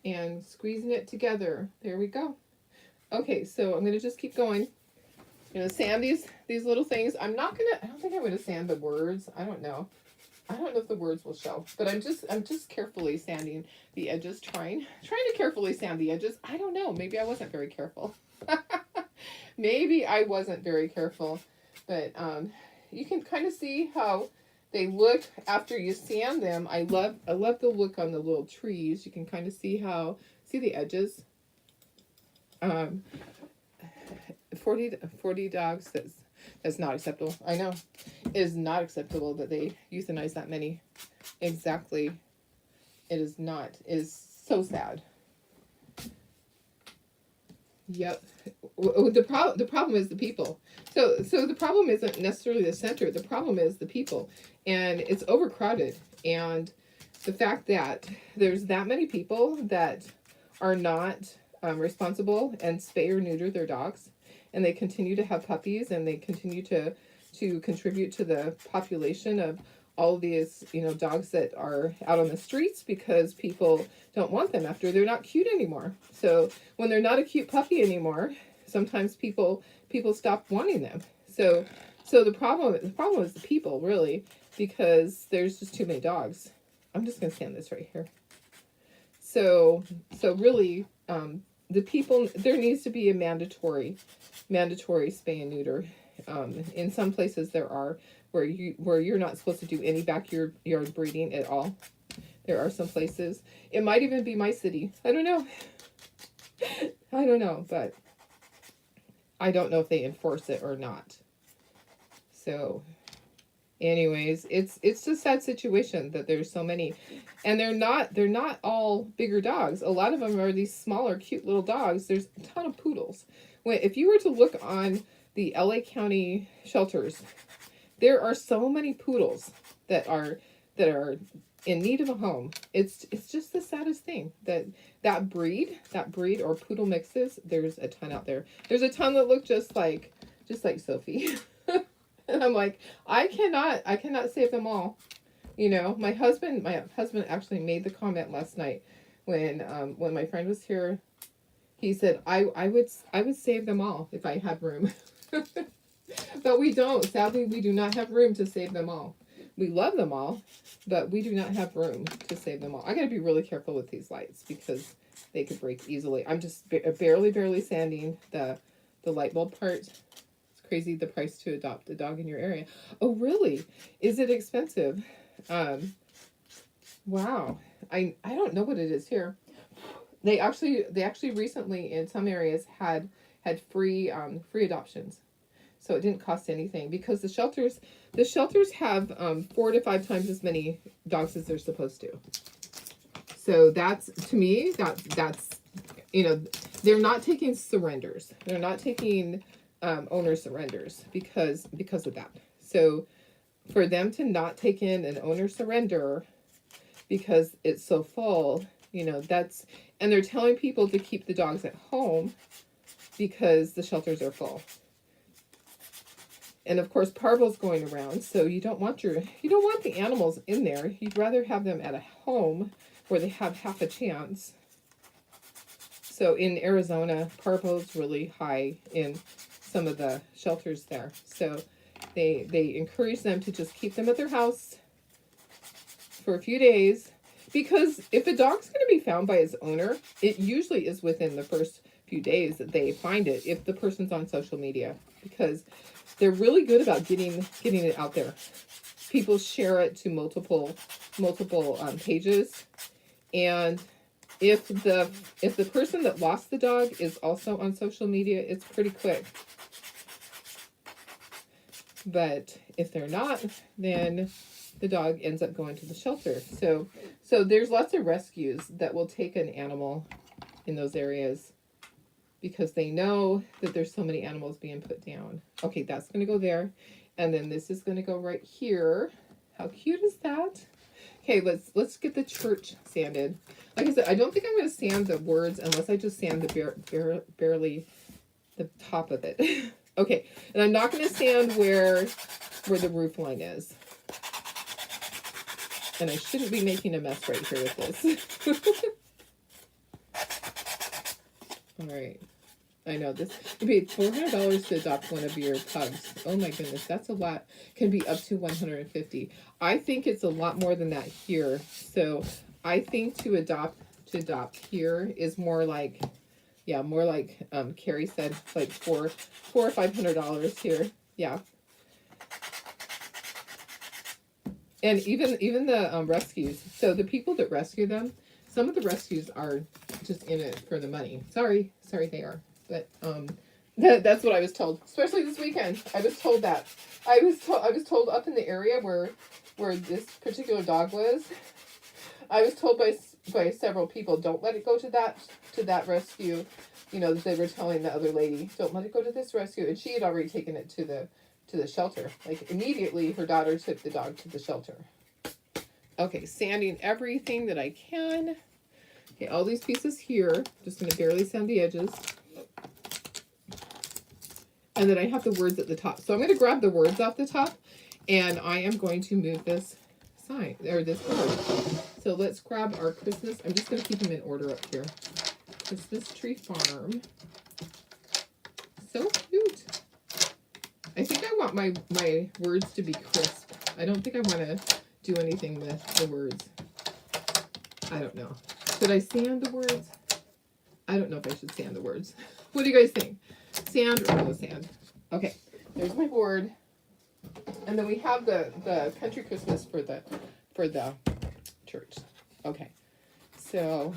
And squeezing it together. There we go. Okay, so I'm going to just keep going. I'm going to sand these little things. I don't think I'm going to sand the words. I don't know. I don't know if the words will show, but I'm just carefully sanding the edges, trying to carefully sand the edges. I don't know. Maybe I wasn't very careful. Maybe I wasn't very careful, but you can kind of see how they look after you sand them. I love the look on the little trees. You can kind of see the edges. 40 dogs, that's not acceptable. I know. It is not acceptable that they euthanize that many. Exactly. It is not. It is so sad. Yep. The problem is the people. So the problem isn't necessarily the center. The problem is the people. And it's overcrowded. And the fact that there's that many people that are not responsible and spay or neuter their dogs. And they continue to have puppies and they continue to contribute to the population of all these, dogs that are out on the streets because people don't want them after they're not cute anymore. So when they're not a cute puppy anymore, sometimes people stop wanting them. So the problem is the people, really, because there's just too many dogs. I'm just going to stand this right here. So really, the people, there needs to be a mandatory spay and neuter. In some places there are where you're not supposed to do any backyard breeding at all. There are some places. It might even be my city. I don't know. But I don't know if they enforce it or not. So anyways, it's a sad situation that there's so many, and they're not all bigger dogs. A lot of them are these smaller, cute little dogs. There's a ton of poodles. If you were to look on the LA County shelters, there are so many poodles that are in need of a home. It's just the saddest thing that breed or poodle mixes. There's a ton out there. There's a ton that look just like Sophie. And I'm like, I cannot save them all. My husband actually made the comment last night when my friend was here. He said, I would save them all if I had room. But we don't. Sadly, we do not have room to save them all. We love them all, but we do not have room to save them all. I got to be really careful with these lights because they could break easily. I'm just barely sanding the light bulb part. It's crazy the price to adopt a dog in your area. Oh, really? Is it expensive? Um, wow. I don't know what it is here. They actually recently in some areas had free adoptions. So it didn't cost anything because the shelters have 4 to 5 times as many dogs as they're supposed to. So that's, to me, that's you know, they're not taking surrenders. They're not taking owner surrenders because of that. So for them to not take in an owner surrender because it's so full, that's, and they're telling people to keep the dogs at home because the shelters are full. And of course, parvo's going around, so you don't want the animals in there. You'd rather have them at a home where they have half a chance. So in Arizona, parvo's really high in some of the shelters there. So they encourage them to just keep them at their house for a few days, because if a dog's going to be found by its owner, it usually is within the first few days that they find it, if the person's on social media, because they're really good about getting it out there. People share it to multiple pages, and if the person that lost the dog is also on social media, it's pretty quick. But if they're not, then the dog ends up going to the shelter. So there's lots of rescues that will take an animal in those areas because they know that there's so many animals being put down. Okay, that's going to go there. And then this is going to go right here. How cute is that? Okay, let's get the church sanded. Like I said, I don't think I'm going to sand the words unless I just sand the barely the top of it. Okay, and I'm not going to sand where the roof line is. And I shouldn't be making a mess right here with this. All right. I know this. You paid $400 to adopt one of your pugs. Oh my goodness, that's a lot. Can be up to $150. I think it's a lot more than that here. So I think to adopt here is more like, yeah, more like Carrie said, like $400 or $500 here. Yeah. And even the rescues. So the people that rescue them, some of the rescues are just in it for the money. Sorry they are. But that's what I was told. Especially this weekend, I was told that. I was told up in the area where this particular dog was. I was told by several people, don't let it go to that rescue. They were telling the other lady, don't let it go to this rescue, and she had already taken it to the shelter. Like immediately, her daughter took the dog to the shelter. Okay, sanding everything that I can. Okay, all these pieces here. Just going to barely sand the edges. And then I have the words at the top. So I'm going to grab the words off the top, and I am going to move this sign, or this board. So let's grab our Christmas. I'm just going to keep them in order up here. Christmas Tree Farm. So cute. I think I want my words to be crisp. I don't think I want to do anything with the words. I don't know. Should I sand the words? I don't know if I should sand the words. What do you guys think? Sand or no sand? Okay, there's my board. And then we have the Country Christmas for the church. Okay, so,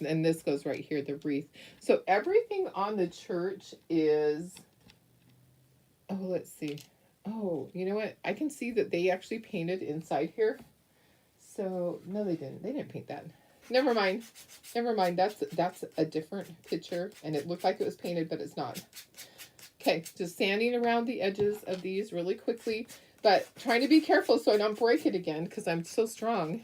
and this goes right here, the wreath. So everything on the church is, oh, let's see. Oh, you know what? I can see that they actually painted inside here. So, no, they didn't. They didn't paint that. Never mind. That's a different picture, and it looked like it was painted, but it's not. Okay, just sanding around the edges of these really quickly, but trying to be careful so I don't break it again because I'm so strong.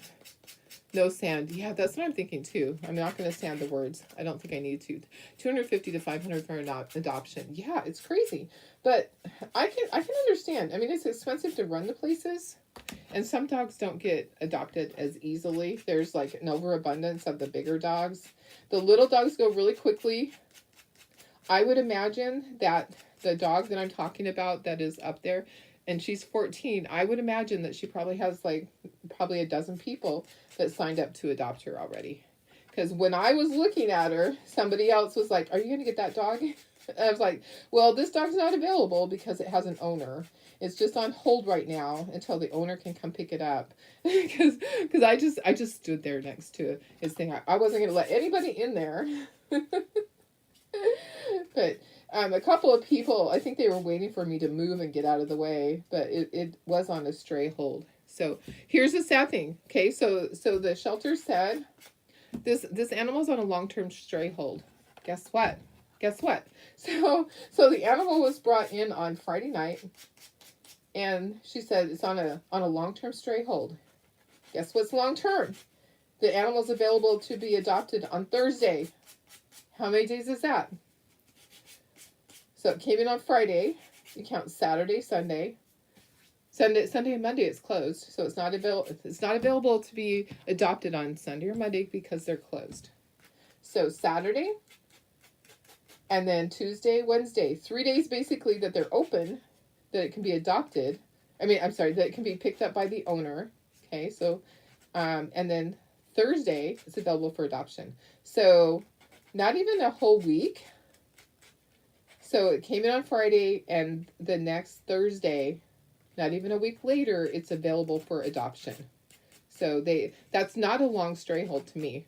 No sand. Yeah, that's what I'm thinking too. I'm not going to sand the words. I don't think I need to. $250 to $500 for an adoption. Yeah, it's crazy, but I can understand. I mean, it's expensive to run the places. And some dogs don't get adopted as easily. There's like an overabundance of the bigger dogs. The little dogs go really quickly. I would imagine that the dog that I'm talking about that is up there, and she's 14, I would imagine that she probably has probably a dozen people that signed up to adopt her already. Because when I was looking at her, somebody else was like, "Are you going to get that dog?" And I was like, "Well, this dog's not available because it has an owner. It's just on hold right now until the owner can come pick it up." Because I just stood there next to his thing. I wasn't going to let anybody in there. But a couple of people, I think they were waiting for me to move and get out of the way, but it was on a stray hold. So here's the sad thing. Okay, so the shelter said this animal's on a long-term stray hold. Guess what? Guess what? So the animal was brought in on Friday night, and she said it's on a long-term stray hold. Guess what's long-term? The animal's available to be adopted on Thursday. How many days is that? So it came in on Friday. You count Saturday, Sunday, and Monday. It's closed, so it's not available to be adopted on Sunday or Monday because they're closed. So Saturday, and then Tuesday, Wednesday, 3 days basically that they're open, that it can be adopted. That it can be picked up by the owner. Okay, so, and then Thursday it's available for adoption. So not even a whole week. So it came in on Friday, and the next Thursday, not even a week later, it's available for adoption. So that's not a long stray hold to me.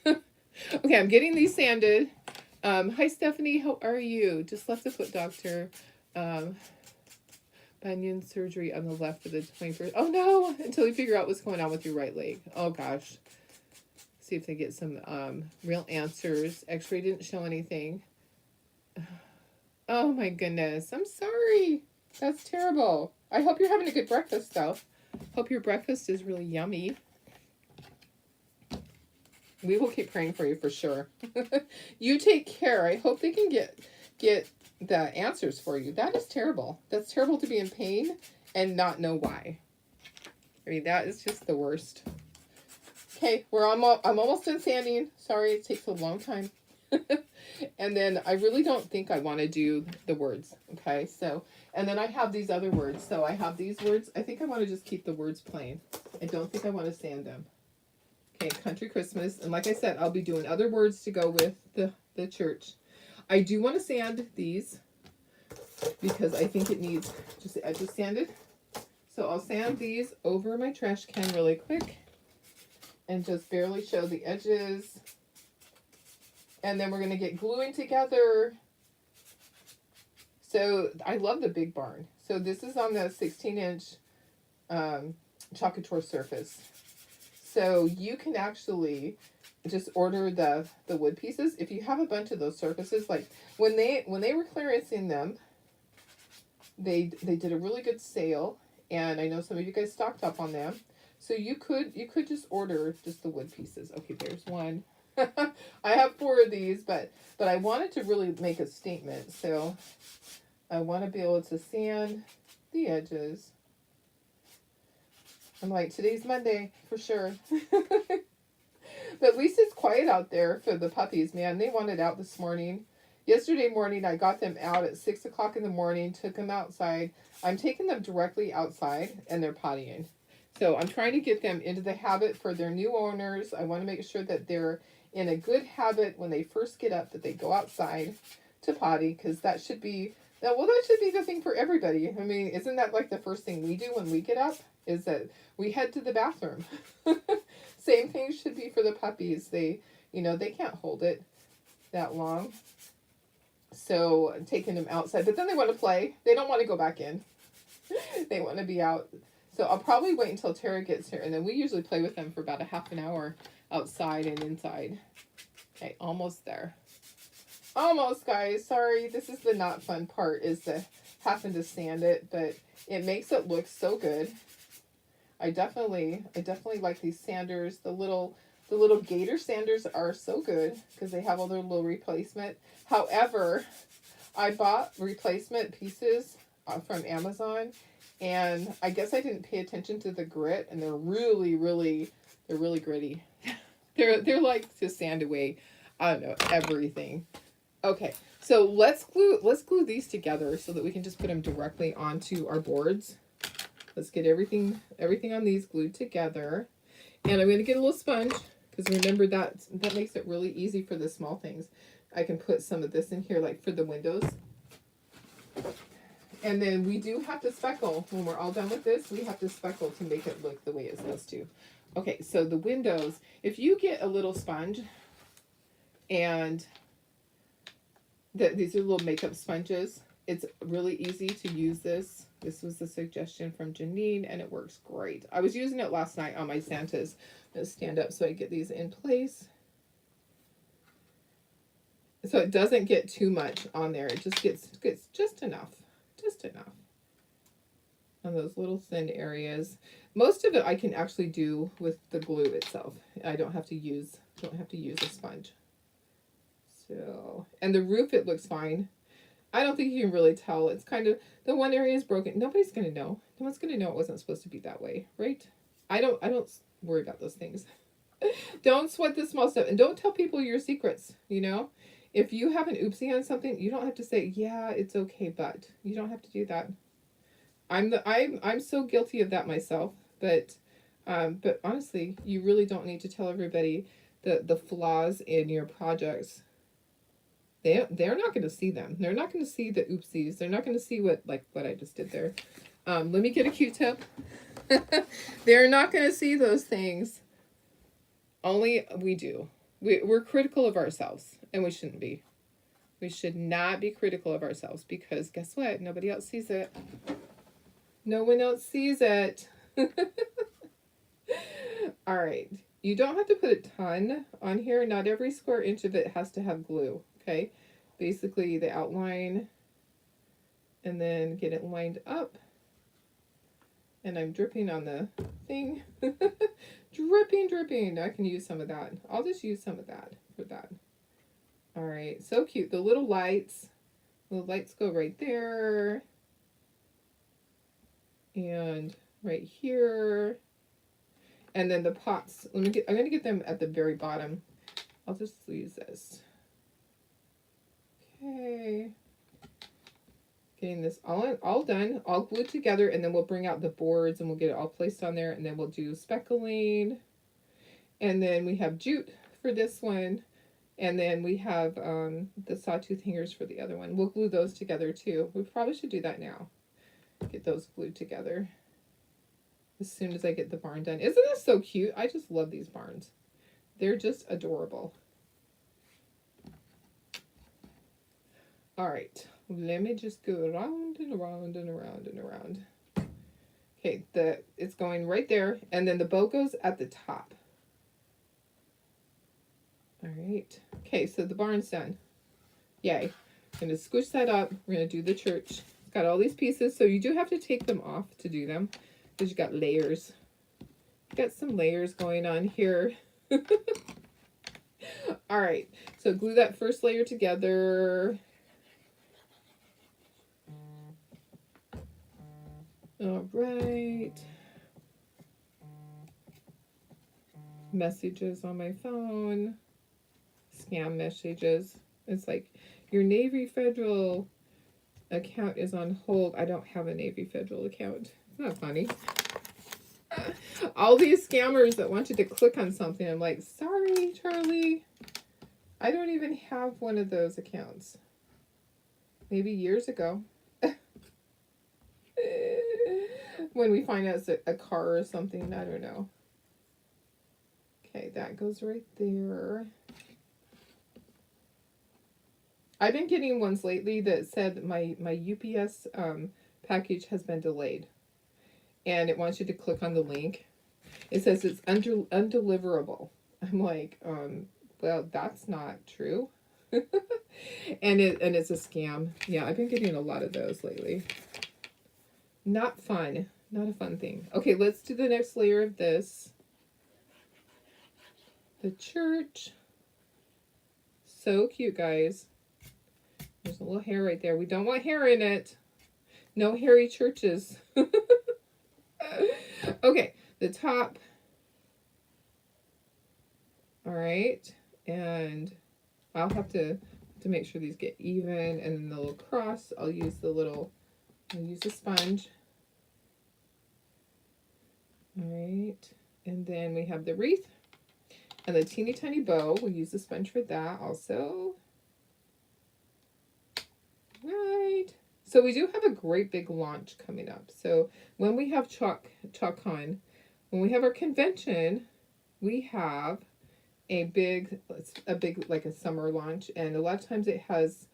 Okay, I'm getting these sanded. Hi Stephanie, how are you? Just left the foot doctor. Bunion surgery on the left of the 21st. Oh no, until we figure out what's going on with your right leg. Oh gosh. See if they get some real answers. X-ray didn't show anything. Oh my goodness, I'm sorry. That's terrible. I hope you're having a good breakfast though. Hope your breakfast is really yummy. We will keep praying for you for sure. You take care. I hope they can get the answers for you. That is terrible. That's terrible to be in pain and not know why. I mean, that is just the worst. Okay, I'm almost done sanding. Sorry, it takes a long time. And then I really don't think I want to do the words. Okay, so, and then I have these other words. So I have these words. I think I want to just keep the words plain. I don't think I want to sand them. Okay, Country Christmas. And like I said, I'll be doing other words to go with the church. I do want to sand these because I think it needs just the edges sanded. So I'll sand these over my trash can really quick and just barely show the edges. And then we're going to get gluing together. So I love the Big Barn. So this is on the 16-inch Chocator surface. So you can actually just order the wood pieces. If you have a bunch of those surfaces, like when they were clearancing them, they did a really good sale, and I know some of you guys stocked up on them. So you could just order just the wood pieces. Okay, there's one. I have 4 of these, but I wanted to really make a statement. So I want to be able to sand the edges. I'm like, today's Monday for sure. But at least it's quiet out there for the puppies, man. They wanted out this morning. Yesterday morning, I got them out at 6 o'clock in the morning, took them outside. I'm taking them directly outside, and they're pottying. So I'm trying to get them into the habit for their new owners. I want to make sure that they're in a good habit when they first get up, that they go outside to potty, because that should be the thing for everybody. I mean, isn't that like the first thing we do when we get up, is that we head to the bathroom? Same thing should be for the puppies. They can't hold it that long. So I'm taking them outside, but then they want to play. They don't want to go back in. They want to be out. So I'll probably wait until Tara gets here, and then we usually play with them for about a half an hour outside and inside. Okay, almost there. Almost, guys. Sorry, this is the not fun part, is to having to sand it, but it makes it look so good. I definitely like these sanders. The little Gator sanders are so good because they have all their little replacement. However, I bought replacement pieces from Amazon, and I guess I didn't pay attention to the grit, and they're really gritty. they're like to sand away, I don't know, everything. Okay, so let's glue these together so that we can just put them directly onto our boards. Let's get everything on these glued together. And I'm going to get a little sponge. Because remember that makes it really easy for the small things. I can put some of this in here, like for the windows. And then we do have to speckle. When we're all done with this, we have to speckle to make it look the way it's supposed to. Okay, so the windows, if you get a little sponge, and these are little makeup sponges, it's really easy to use this. This was a suggestion from Janine, and it works great. I was using it last night on my Santas. I'm going to stand up so I get these in place. So it doesn't get too much on there. It just gets just enough. Just enough on those little thin areas. Most of it I can actually do with the glue itself. I don't have to use a sponge. So, and the roof, it looks fine. I don't think you can really tell. It's kind of, the one area is broken. Nobody's going to know. No one's going to know it wasn't supposed to be that way, right? I don't worry about those things. Don't sweat the small stuff, and don't tell people your secrets, you know? If you have an oopsie on something, you don't have to say, yeah, it's okay, but you don't have to do that. I'm so guilty of that myself, but honestly, you really don't need to tell everybody the flaws in your projects. They're not going to see them. They're not going to see the oopsies. They're not going to see what I just did there. Let me get a Q-tip. They're not going to see those things. Only we do. We're critical of ourselves, and we shouldn't be. We should not be critical of ourselves, because guess what? Nobody else sees it. No one else sees it. All right. You don't have to put a ton on here. Not every square inch of it has to have glue, okay? Basically, the outline, and then get it lined up. And I'm dripping on the thing. Dripping. I can use some of that. I'll just use some of that for that. All right, so cute. The little lights go right there. And right here. And then the pots, I'm going to get them at the very bottom. I'll just use this. Okay. Getting this all done, all glued together, and then we'll bring out the boards and we'll get it all placed on there, and then we'll do speckling. And then we have jute for this one, and then we have the sawtooth hangers for the other one. We'll glue those together too. We probably should do that now. Get those glued together as soon as I get the barn done. Isn't this so cute? I just love these barns. They're just adorable. All right. Let me just go around and around and around and around. Okay, it's going right there, and then the bow goes at the top. All right. Okay, so the barn's done. Yay. I'm going to squish that up. We're going to do the church. It's got all these pieces, so you do have to take them off to do them, because you got layers. Got some layers going on here. All right, so glue that first layer together. All right. Messages on my phone. Scam messages. It's like, your Navy Federal account is on hold. I don't have a Navy Federal account. Isn't that funny? All these scammers that want you to click on something. I'm like, sorry, Charlie. I don't even have one of those accounts. Maybe years ago. When we find out it's a car or something, I don't know. Okay, that goes right there. I've been getting ones lately that said my UPS package has been delayed. And it wants you to click on the link. It says it's undeliverable. I'm like, well, that's not true. and it's a scam. Yeah, I've been getting a lot of those lately. Not fun. Not a fun thing. Okay, let's do the next layer of this. The church. So cute, guys. There's a little hair right there. We don't want hair in it. No hairy churches. Okay, the top. All right, and I'll have to make sure these get even, and then the little cross, I'll use a sponge. All right, and then we have the wreath, And the teeny tiny bow, we'll use the sponge for that also. Right. So we do have a great big launch coming up. So when we have ChalkCon, when we have our convention, we have a big like a summer launch, and a lot of times it has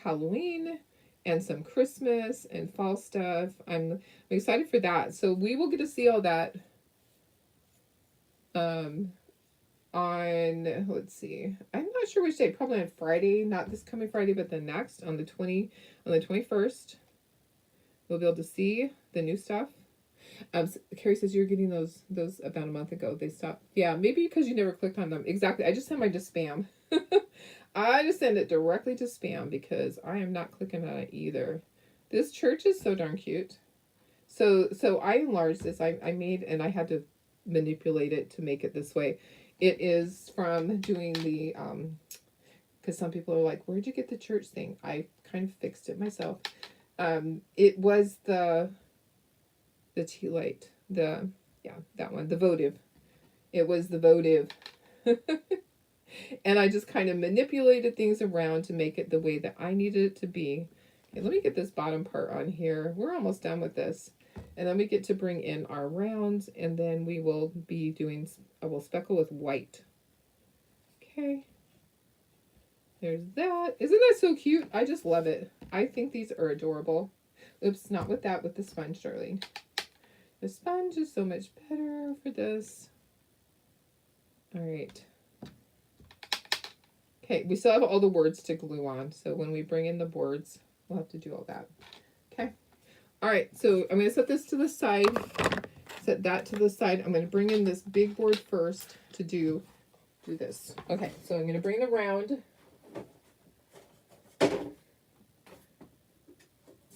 Halloween and some Christmas and fall stuff. I'm excited for that. So we will get to see all that on, let's see, I'm not sure which day, probably on Friday, not this coming Friday, but the next, on the 21st, we'll be able to see the new stuff. Carrie says you're getting those about a month ago. They stopped. Yeah, maybe because you never clicked on them. Exactly. I just send mine to spam. I just send it directly to spam because I am not clicking on it either. This church is so darn cute. So I enlarged this. I made, and I had to manipulate it to make it this way. It is from doing the because some people are like, where'd you get the church thing? I kind of fixed it myself. It was the tea light, that one, the votive. It was the votive. And I just kind of manipulated things around to make it the way that I needed it to be. Okay, let me get this bottom part on here. We're almost done with this. And then we get to bring in our rounds, and then we will be doing, I will speckle with white. Okay. There's that. Isn't that so cute? I just love it. I think these are adorable. Oops, not with that, with the sponge, darling. The sponge is so much better for this. All right. Okay, we still have all the words to glue on, so when we bring in the boards, we'll have to do all that. Okay. All right, so I'm going to set this to the side. Set that to the side. I'm going to bring in this big board first to do this. Okay, so I'm going to bring it around.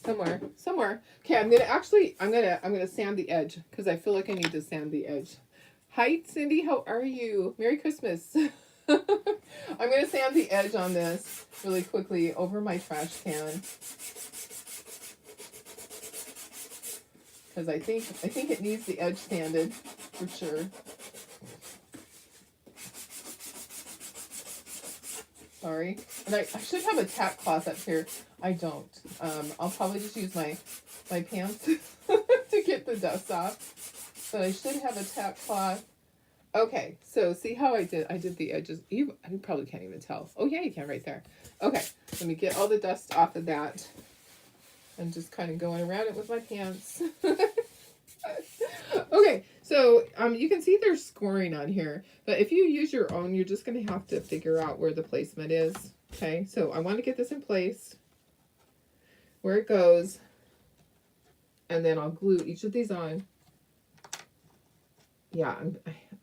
Somewhere. Okay, I'm gonna sand the edge because I feel like I need to sand the edge. Hi, Cindy, how are you? Merry Christmas. I'm gonna sand the edge on this really quickly over my trash can because I think it needs the edge sanded for sure. Sorry, and I should have a tack cloth up here. I don't. I'll probably just use my pants to get the dust off. But I should have a tack cloth. Okay, so see how I did the edges. You probably can't even tell. Oh yeah, you can right there. Okay, let me get all the dust off of that. I'm just kind of going around it with my pants. Okay, so you can see there's scoring on here, but if you use your own, you're just going to have to figure out where the placement is. Okay, so I want to get this in place, where it goes, and then I'll glue each of these on. Yeah,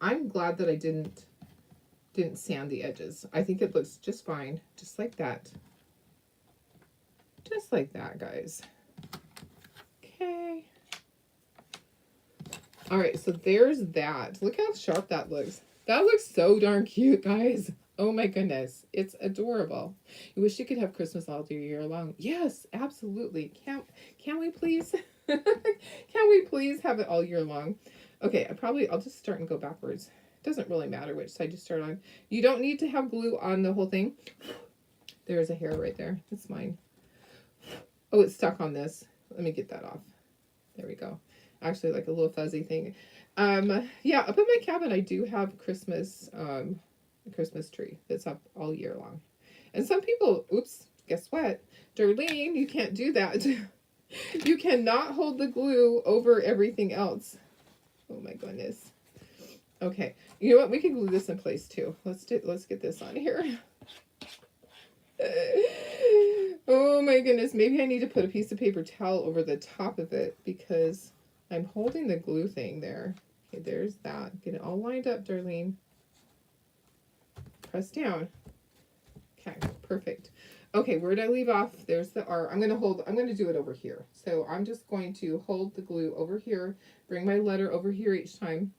I'm glad that I didn't sand the edges. I think it looks just fine, just like that. Just like that, guys. Okay. All right, so there's that. Look how sharp that looks. That looks so darn cute, guys. Oh my goodness, it's adorable. I wish you could have Christmas all year long. Yes, absolutely. Can we please? Can we please have it all year long? Okay, I'll just start and go backwards. It doesn't really matter which side you start on. You don't need to have glue on the whole thing. There's a hair right there. It's mine. Oh, it's stuck on this. Let me get that off. There we go. Actually, like a little fuzzy thing. Yeah, up in my cabin, I do have Christmas tree that's up all year long. And some people, oops, guess what? Darlene, you can't do that. You cannot hold the glue over everything else. Oh my goodness. Okay, you know what? We can glue this in place too. Let's get this on here. Oh my goodness. Maybe I need to put a piece of paper towel over the top of it because I'm holding the glue thing there. Okay, there's that. Get it all lined up, Darlene. Press down. Okay, perfect. Okay, where did I leave off? There's the R. I'm going to do it over here. So I'm just going to hold the glue over here, bring my letter over here each time.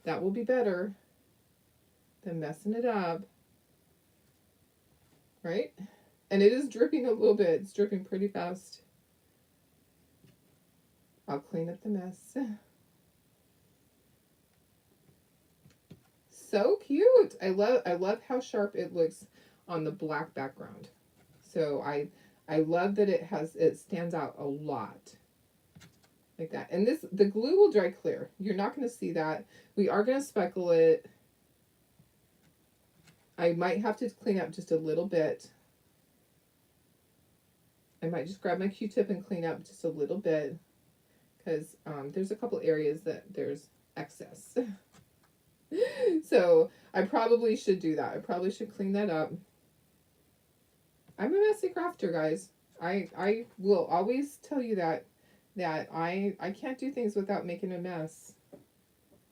That will be better than messing it up. Right? And it is dripping a little bit. It's dripping pretty fast. I'll clean up the mess. so cute. I love how sharp it looks on the black background. So I love that it stands out a lot like that. And the glue will dry clear. You're not going to see that. We are going to speckle it. I might have to clean up just a little bit. I might just grab my Q-tip and clean up just a little bit because there's a couple areas that there's excess. So I probably should do that. I probably should clean that up. I'm a messy crafter, guys. I will always tell you that I can't do things without making a mess.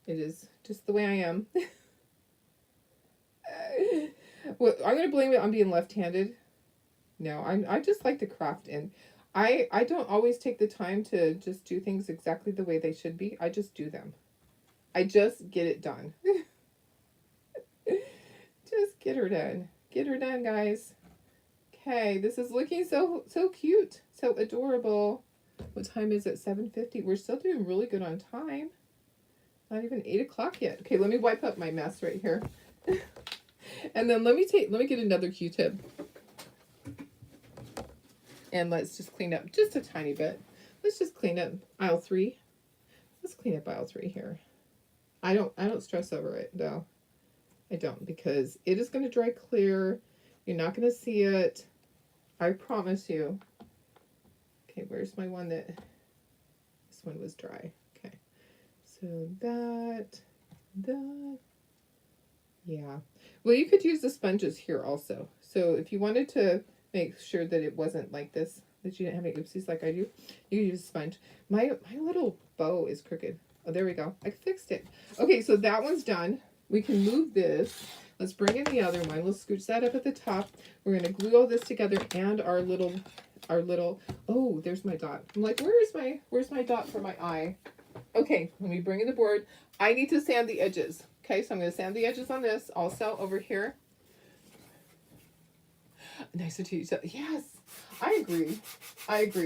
It is just the way I am. Well, I'm gonna blame it on being left-handed. No, I just like to craft, and I don't always take the time to just do things exactly the way they should be. I just do them. I just get it done. Just get her done. Get her done, guys. Okay, this is looking so cute, so adorable. What time is it? 7:50. We're still doing really good on time. Not even 8 o'clock yet. Okay, let me wipe up my mess right here. And then let me get another Q-tip. And let's just clean up just a tiny bit. Let's just clean up aisle 3. Let's clean up aisle 3 here. I don't stress over it though. I don't, because it is going to dry clear. You're not going to see it. I promise you. Okay, where's my one that... This one was dry. Okay. So that... Yeah. Well, you could use the sponges here also. So if you wanted to make sure that it wasn't like this, that you didn't have any oopsies like I do, you can use a sponge. My little bow is crooked. Oh, there we go. I fixed it. Okay, so that one's done. We can move this. Let's bring in the other one. Let's scooch that up at the top. We're going to glue all this together and our little, oh, there's my dot. I'm like, where's my dot for my eye? Okay, let me bring in the board. I need to sand the edges. Okay, so I'm going to sand the edges on this also over here. Nice to you. Yes, I agree,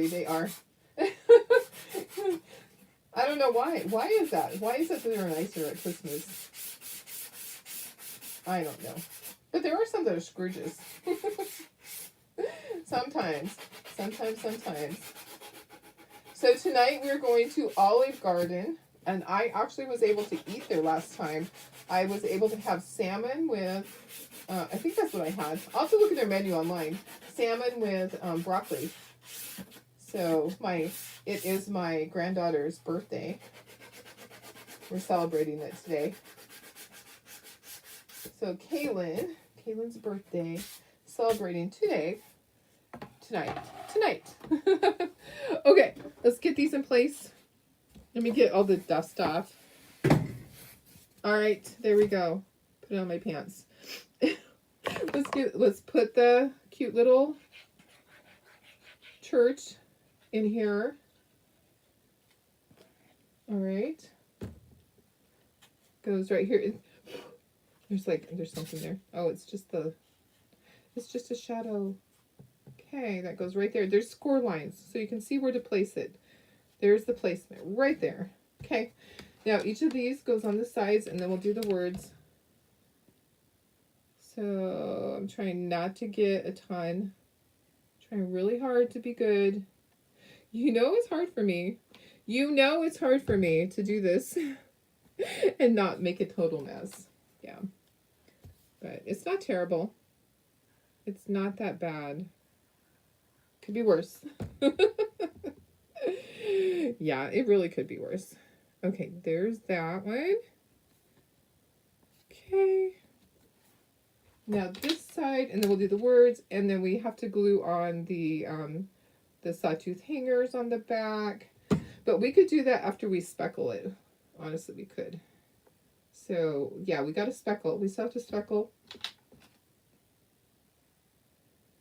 they are. I don't know why. Why is that? Why is it that they're nicer at Christmas? I don't know. But there are some that are Scrooges. Sometimes. So tonight we're going to Olive Garden. And I actually was able to eat there last time. I was able to have salmon with, I think that's what I had. I'll have to look at their menu online. Salmon with broccoli. So it is my granddaughter's birthday. We're celebrating it today. So Kaylin's birthday, celebrating tonight. Okay, let's get these in place. Let me get all the dust off. All right, there we go. Put it on my pants. Let's put the cute little church in here. All right. Goes right here. There's something there. Oh, it's just a shadow. Okay, that goes right there. There's score lines, so you can see where to place it. There's the placement right there. Okay, now each of these goes on the sides, and then we'll do the words. So I'm trying not to get a ton. Trying really hard to be good. You know it's hard for me. You know it's hard for me to do this and not make a total mess. Yeah. But it's not terrible. It's not that bad. Could be worse. Yeah, it really could be worse. Okay, there's that one. Okay. Now this side, and then we'll do the words, and then we have to glue on the sawtooth hangers on the back. But we could do that after we speckle it. Honestly, we could. So, yeah, we got to speckle. We still have to speckle.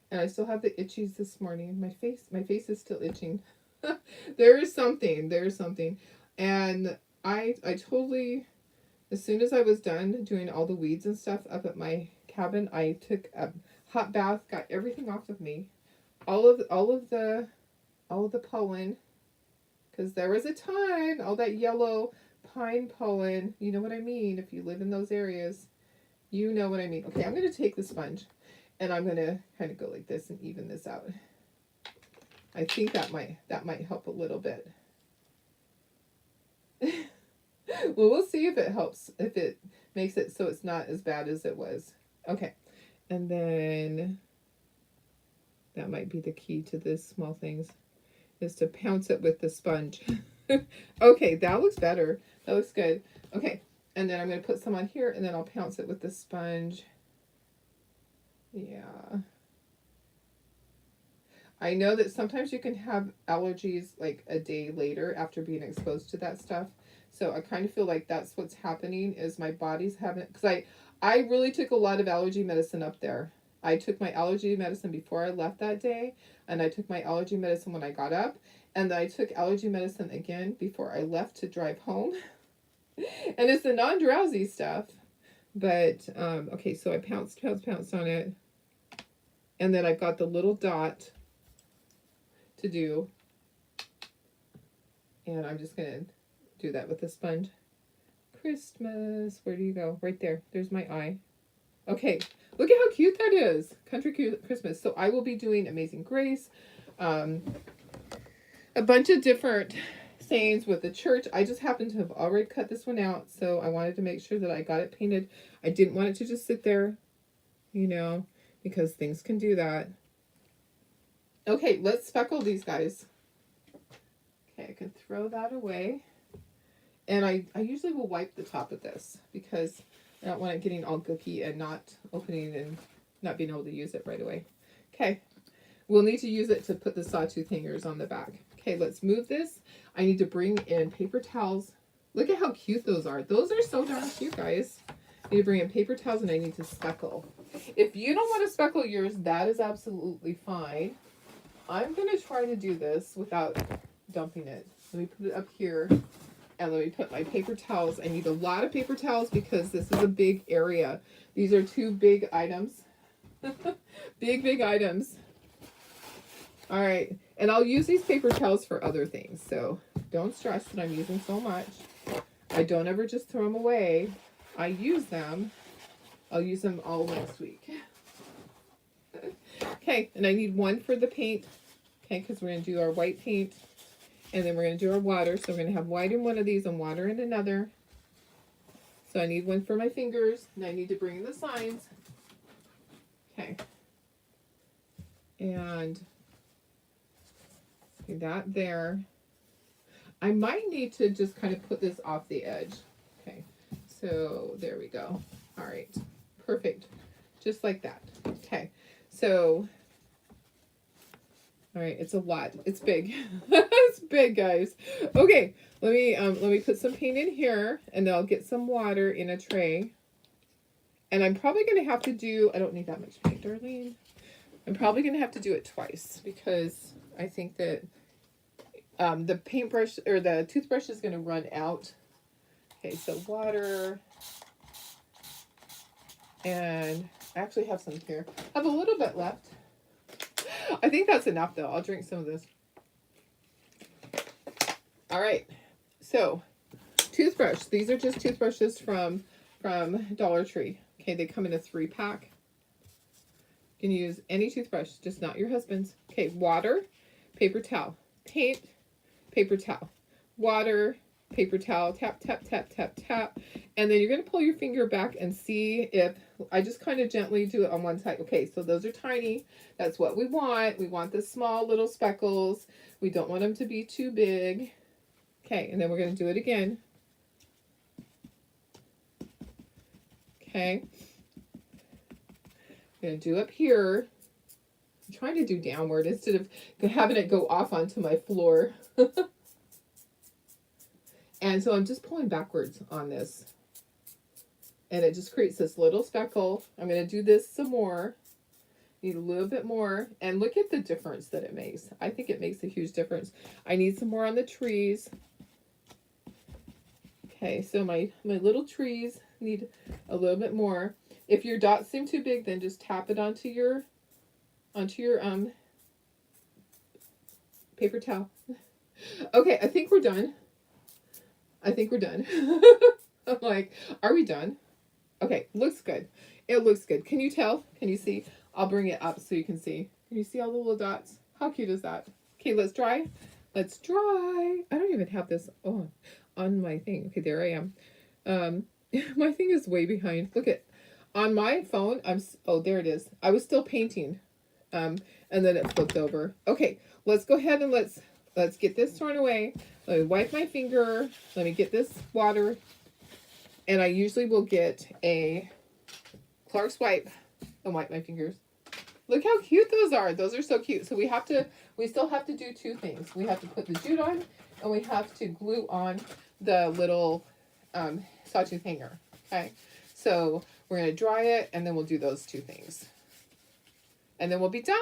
And I still have the itchies this morning. My face is still itching. There is something. And I totally, as soon as I was done doing all the weeds and stuff up at my cabin, I took a hot bath, got everything off of me. All of the pollen, because there was a time, all that yellow pine pollen, you know what I mean, if you live in those areas, You know what I mean. Okay, I'm going to take the sponge and I'm going to kind of go like this and even this out. I think that might help a little bit. Well, we'll see if it helps, if it makes it so it's not as bad as it was. Okay. And then that might be the key to this small things, is to pounce it with the sponge. Okay, that looks better. That looks good. Okay. And then I'm going to put some on here and then I'll pounce it with the sponge. Yeah. I know that sometimes you can have allergies like a day later after being exposed to that stuff. So I kind of feel like that's what's happening, is my body's having, because I really took a lot of allergy medicine up there. I took my allergy medicine before I left that day, and I took my allergy medicine when I got up, and then I took allergy medicine again before I left to drive home. And it's the non-drowsy stuff. But, okay, so I pounced on it. And then I've got the little dot to do. And I'm just going to do that with the sponge. Christmas. Where do you go? Right there. There's my eye. Okay. Look at how cute that is. Country Christmas. So I will be doing Amazing Grace. A bunch of different sayings with the church. I just happened to have already cut this one out. So I wanted to make sure that I got it painted. I didn't want it to just sit there, you know, because things can do that. Okay, let's speckle these guys. Okay, I can throw that away. And I usually will wipe the top of this because I don't want it getting all gooky and not opening and not being able to use it right away. Okay, we'll need to use it to put the sawtooth hangers on the back. Okay, let's move this. I need to bring in paper towels. Look at how cute those are. Those are so darn cute, guys. I need to bring in paper towels and I need to speckle. If you don't want to speckle yours, that is absolutely fine. I'm going to try to do this without dumping it. Let me put it up here and let me put my paper towels. I need a lot of paper towels because this is a big area. These are 2 big items. Big items. All right. And I'll use these paper towels for other things. So don't stress that I'm using so much. I don't ever just throw them away. I use them. I'll use them all next week. Okay, and I need one for the paint. Okay, because we're going to do our white paint. And then we're going to do our water. So we're going to have white in one of these and water in another. So I need one for my fingers. And I need to bring in the signs. Okay. And do that there. I might need to just kind of put this off the edge. Okay, so there we go. All right, perfect. Just like that. Okay, so, all right, it's a lot. It's big. It's big, guys. Okay, let me put some paint in here, and then I'll get some water in a tray. And I'm probably going to have to do, I don't need that much paint, Darlene. I'm probably going to have to do it twice because I think that the paintbrush or the toothbrush is going to run out. Okay, so water. And I actually have some here. I have a little bit left. I think that's enough though. I'll drink some of this. All right. So, toothbrush. These are just toothbrushes from Dollar Tree. Okay, they come in a 3-pack. You can use any toothbrush, just not your husband's. Okay, water, paper towel, paint, paper towel, water, paper towel, tap, tap, tap, tap, tap. And then you're going to pull your finger back and see if, I just kind of gently do it on one side. Okay, so those are tiny. That's what we want. We want the small little speckles. We don't want them to be too big. Okay, and then we're going to do it again. Okay. I'm going to do up here. I'm trying to do downward instead of having it go off onto my floor. And so I'm just pulling backwards on this. And it just creates this little speckle. I'm going to do this some more. Need a little bit more. And look at the difference that it makes. I think it makes a huge difference. I need some more on the trees. Okay, so my little trees need a little bit more. If your dots seem too big, then just tap it onto your paper towel. Okay, I think we're done. I'm like, are we done? Okay, looks good. It looks good. Can you tell? Can you see? I'll bring it up so you can see. Can you see all the little dots? How cute is that? Okay, let's dry. Let's dry. I don't even have this on my thing. Okay, there I am. My thing is way behind. Look at, on my phone, oh, there it is. I was still painting. And then it flipped over. Okay, let's go ahead and let's get this thrown away. Let me wipe my finger. Let me get this water. And I usually will get a Clark's wipe and wipe my fingers. Look how cute those are. Those are so cute. So we still have to do two things. We have to put the jute on, and we have to glue on the little sawtooth hanger. Okay, so we're going to dry it, and then we'll do those two things. And then we'll be done.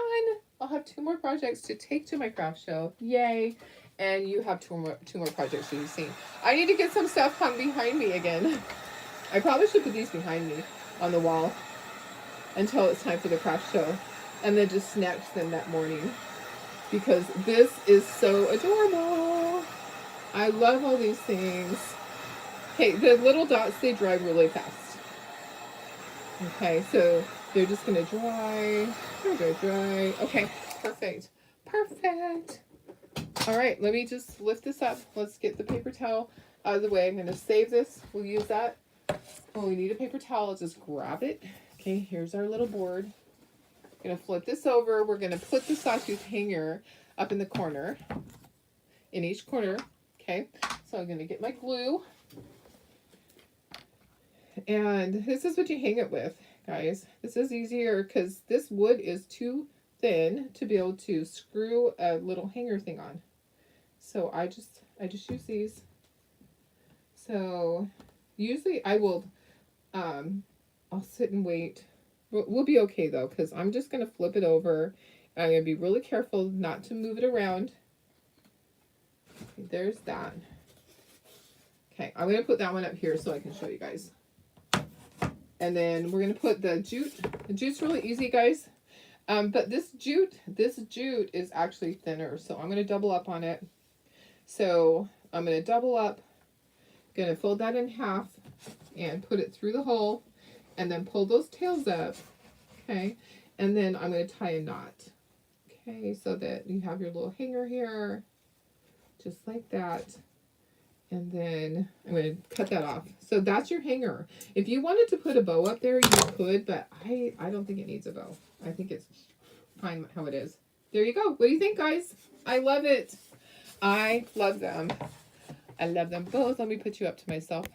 I'll have 2 more projects to take to my craft show. Yay. And you have two more projects that you've seen. I need to get some stuff hung behind me again. I probably should put these behind me on the wall until it's time for the craft show. And then just snatch them that morning. Because this is so adorable. I love all these things. Okay, the little dots, they dry really fast. Okay, so they're just going to dry. They're going to dry. Okay, perfect. Perfect. All right, let me just lift this up. Let's get the paper towel out of the way. I'm going to save this. We'll use that. When we need a paper towel, I'll just grab it. Okay, here's our little board. I'm going to flip this over. We're going to put the sawtooth hanger up in the corner. In each corner. Okay, so I'm going to get my glue. And this is what you hang it with, guys. This is easier because this wood is too thin to be able to screw a little hanger thing on. So I just use these. So usually I will, I'll sit and wait. We'll be okay though, because I'm just going to flip it over. I'm going to be really careful not to move it around. Okay, there's that. Okay, I'm going to put that one up here so I can show you guys. And then we're going to put the jute. The jute's really easy, guys. But this jute is actually thinner. So I'm going to double up on it. So I'm going to double up. Going to fold that in half and put it through the hole. And then pull those tails up. Okay. And then I'm going to tie a knot. Okay. So that you have your little hanger here. Just like that. And then I'm going to cut that off. So that's your hanger. If you wanted to put a bow up there, you could, but I don't think it needs a bow. I think it's fine how it is. There you go. What do you think, guys? I love it. I love them. I love them both. Let me put you up to myself.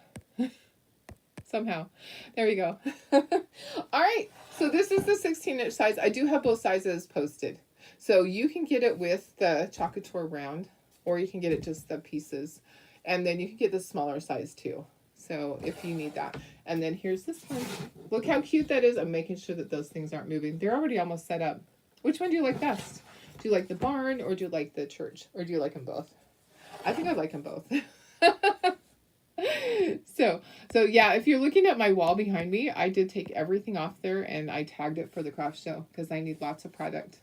Somehow. There we go. All right. So this is the 16-inch size. I do have both sizes posted. So you can get it with the chocolate tour round, or you can get it just the pieces. And then you can get the smaller size too. So if you need that. And then here's this one. Look how cute that is. I'm making sure that those things aren't moving. They're already almost set up. Which one do you like best? Do you like the barn or do you like the church? Or do you like them both? I think I like them both. So yeah, if you're looking at my wall behind me, I did take everything off there and I tagged it for the craft show because I need lots of product.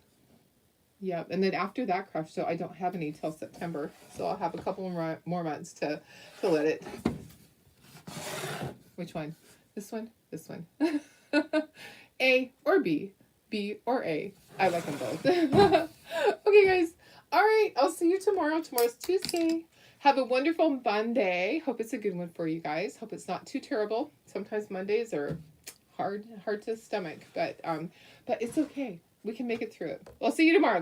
Yep, and then after that craft show, I don't have any till September, so I'll have a couple more months to let it. Which one? This one? This one. A or B? B or A? I like them both. Okay, guys. All right, I'll see you tomorrow. Tomorrow's Tuesday. Have a wonderful Monday. Hope it's a good one for you guys. Hope it's not too terrible. Sometimes Mondays are hard to stomach, but it's okay. We can make it through it. I'll see you tomorrow, guys.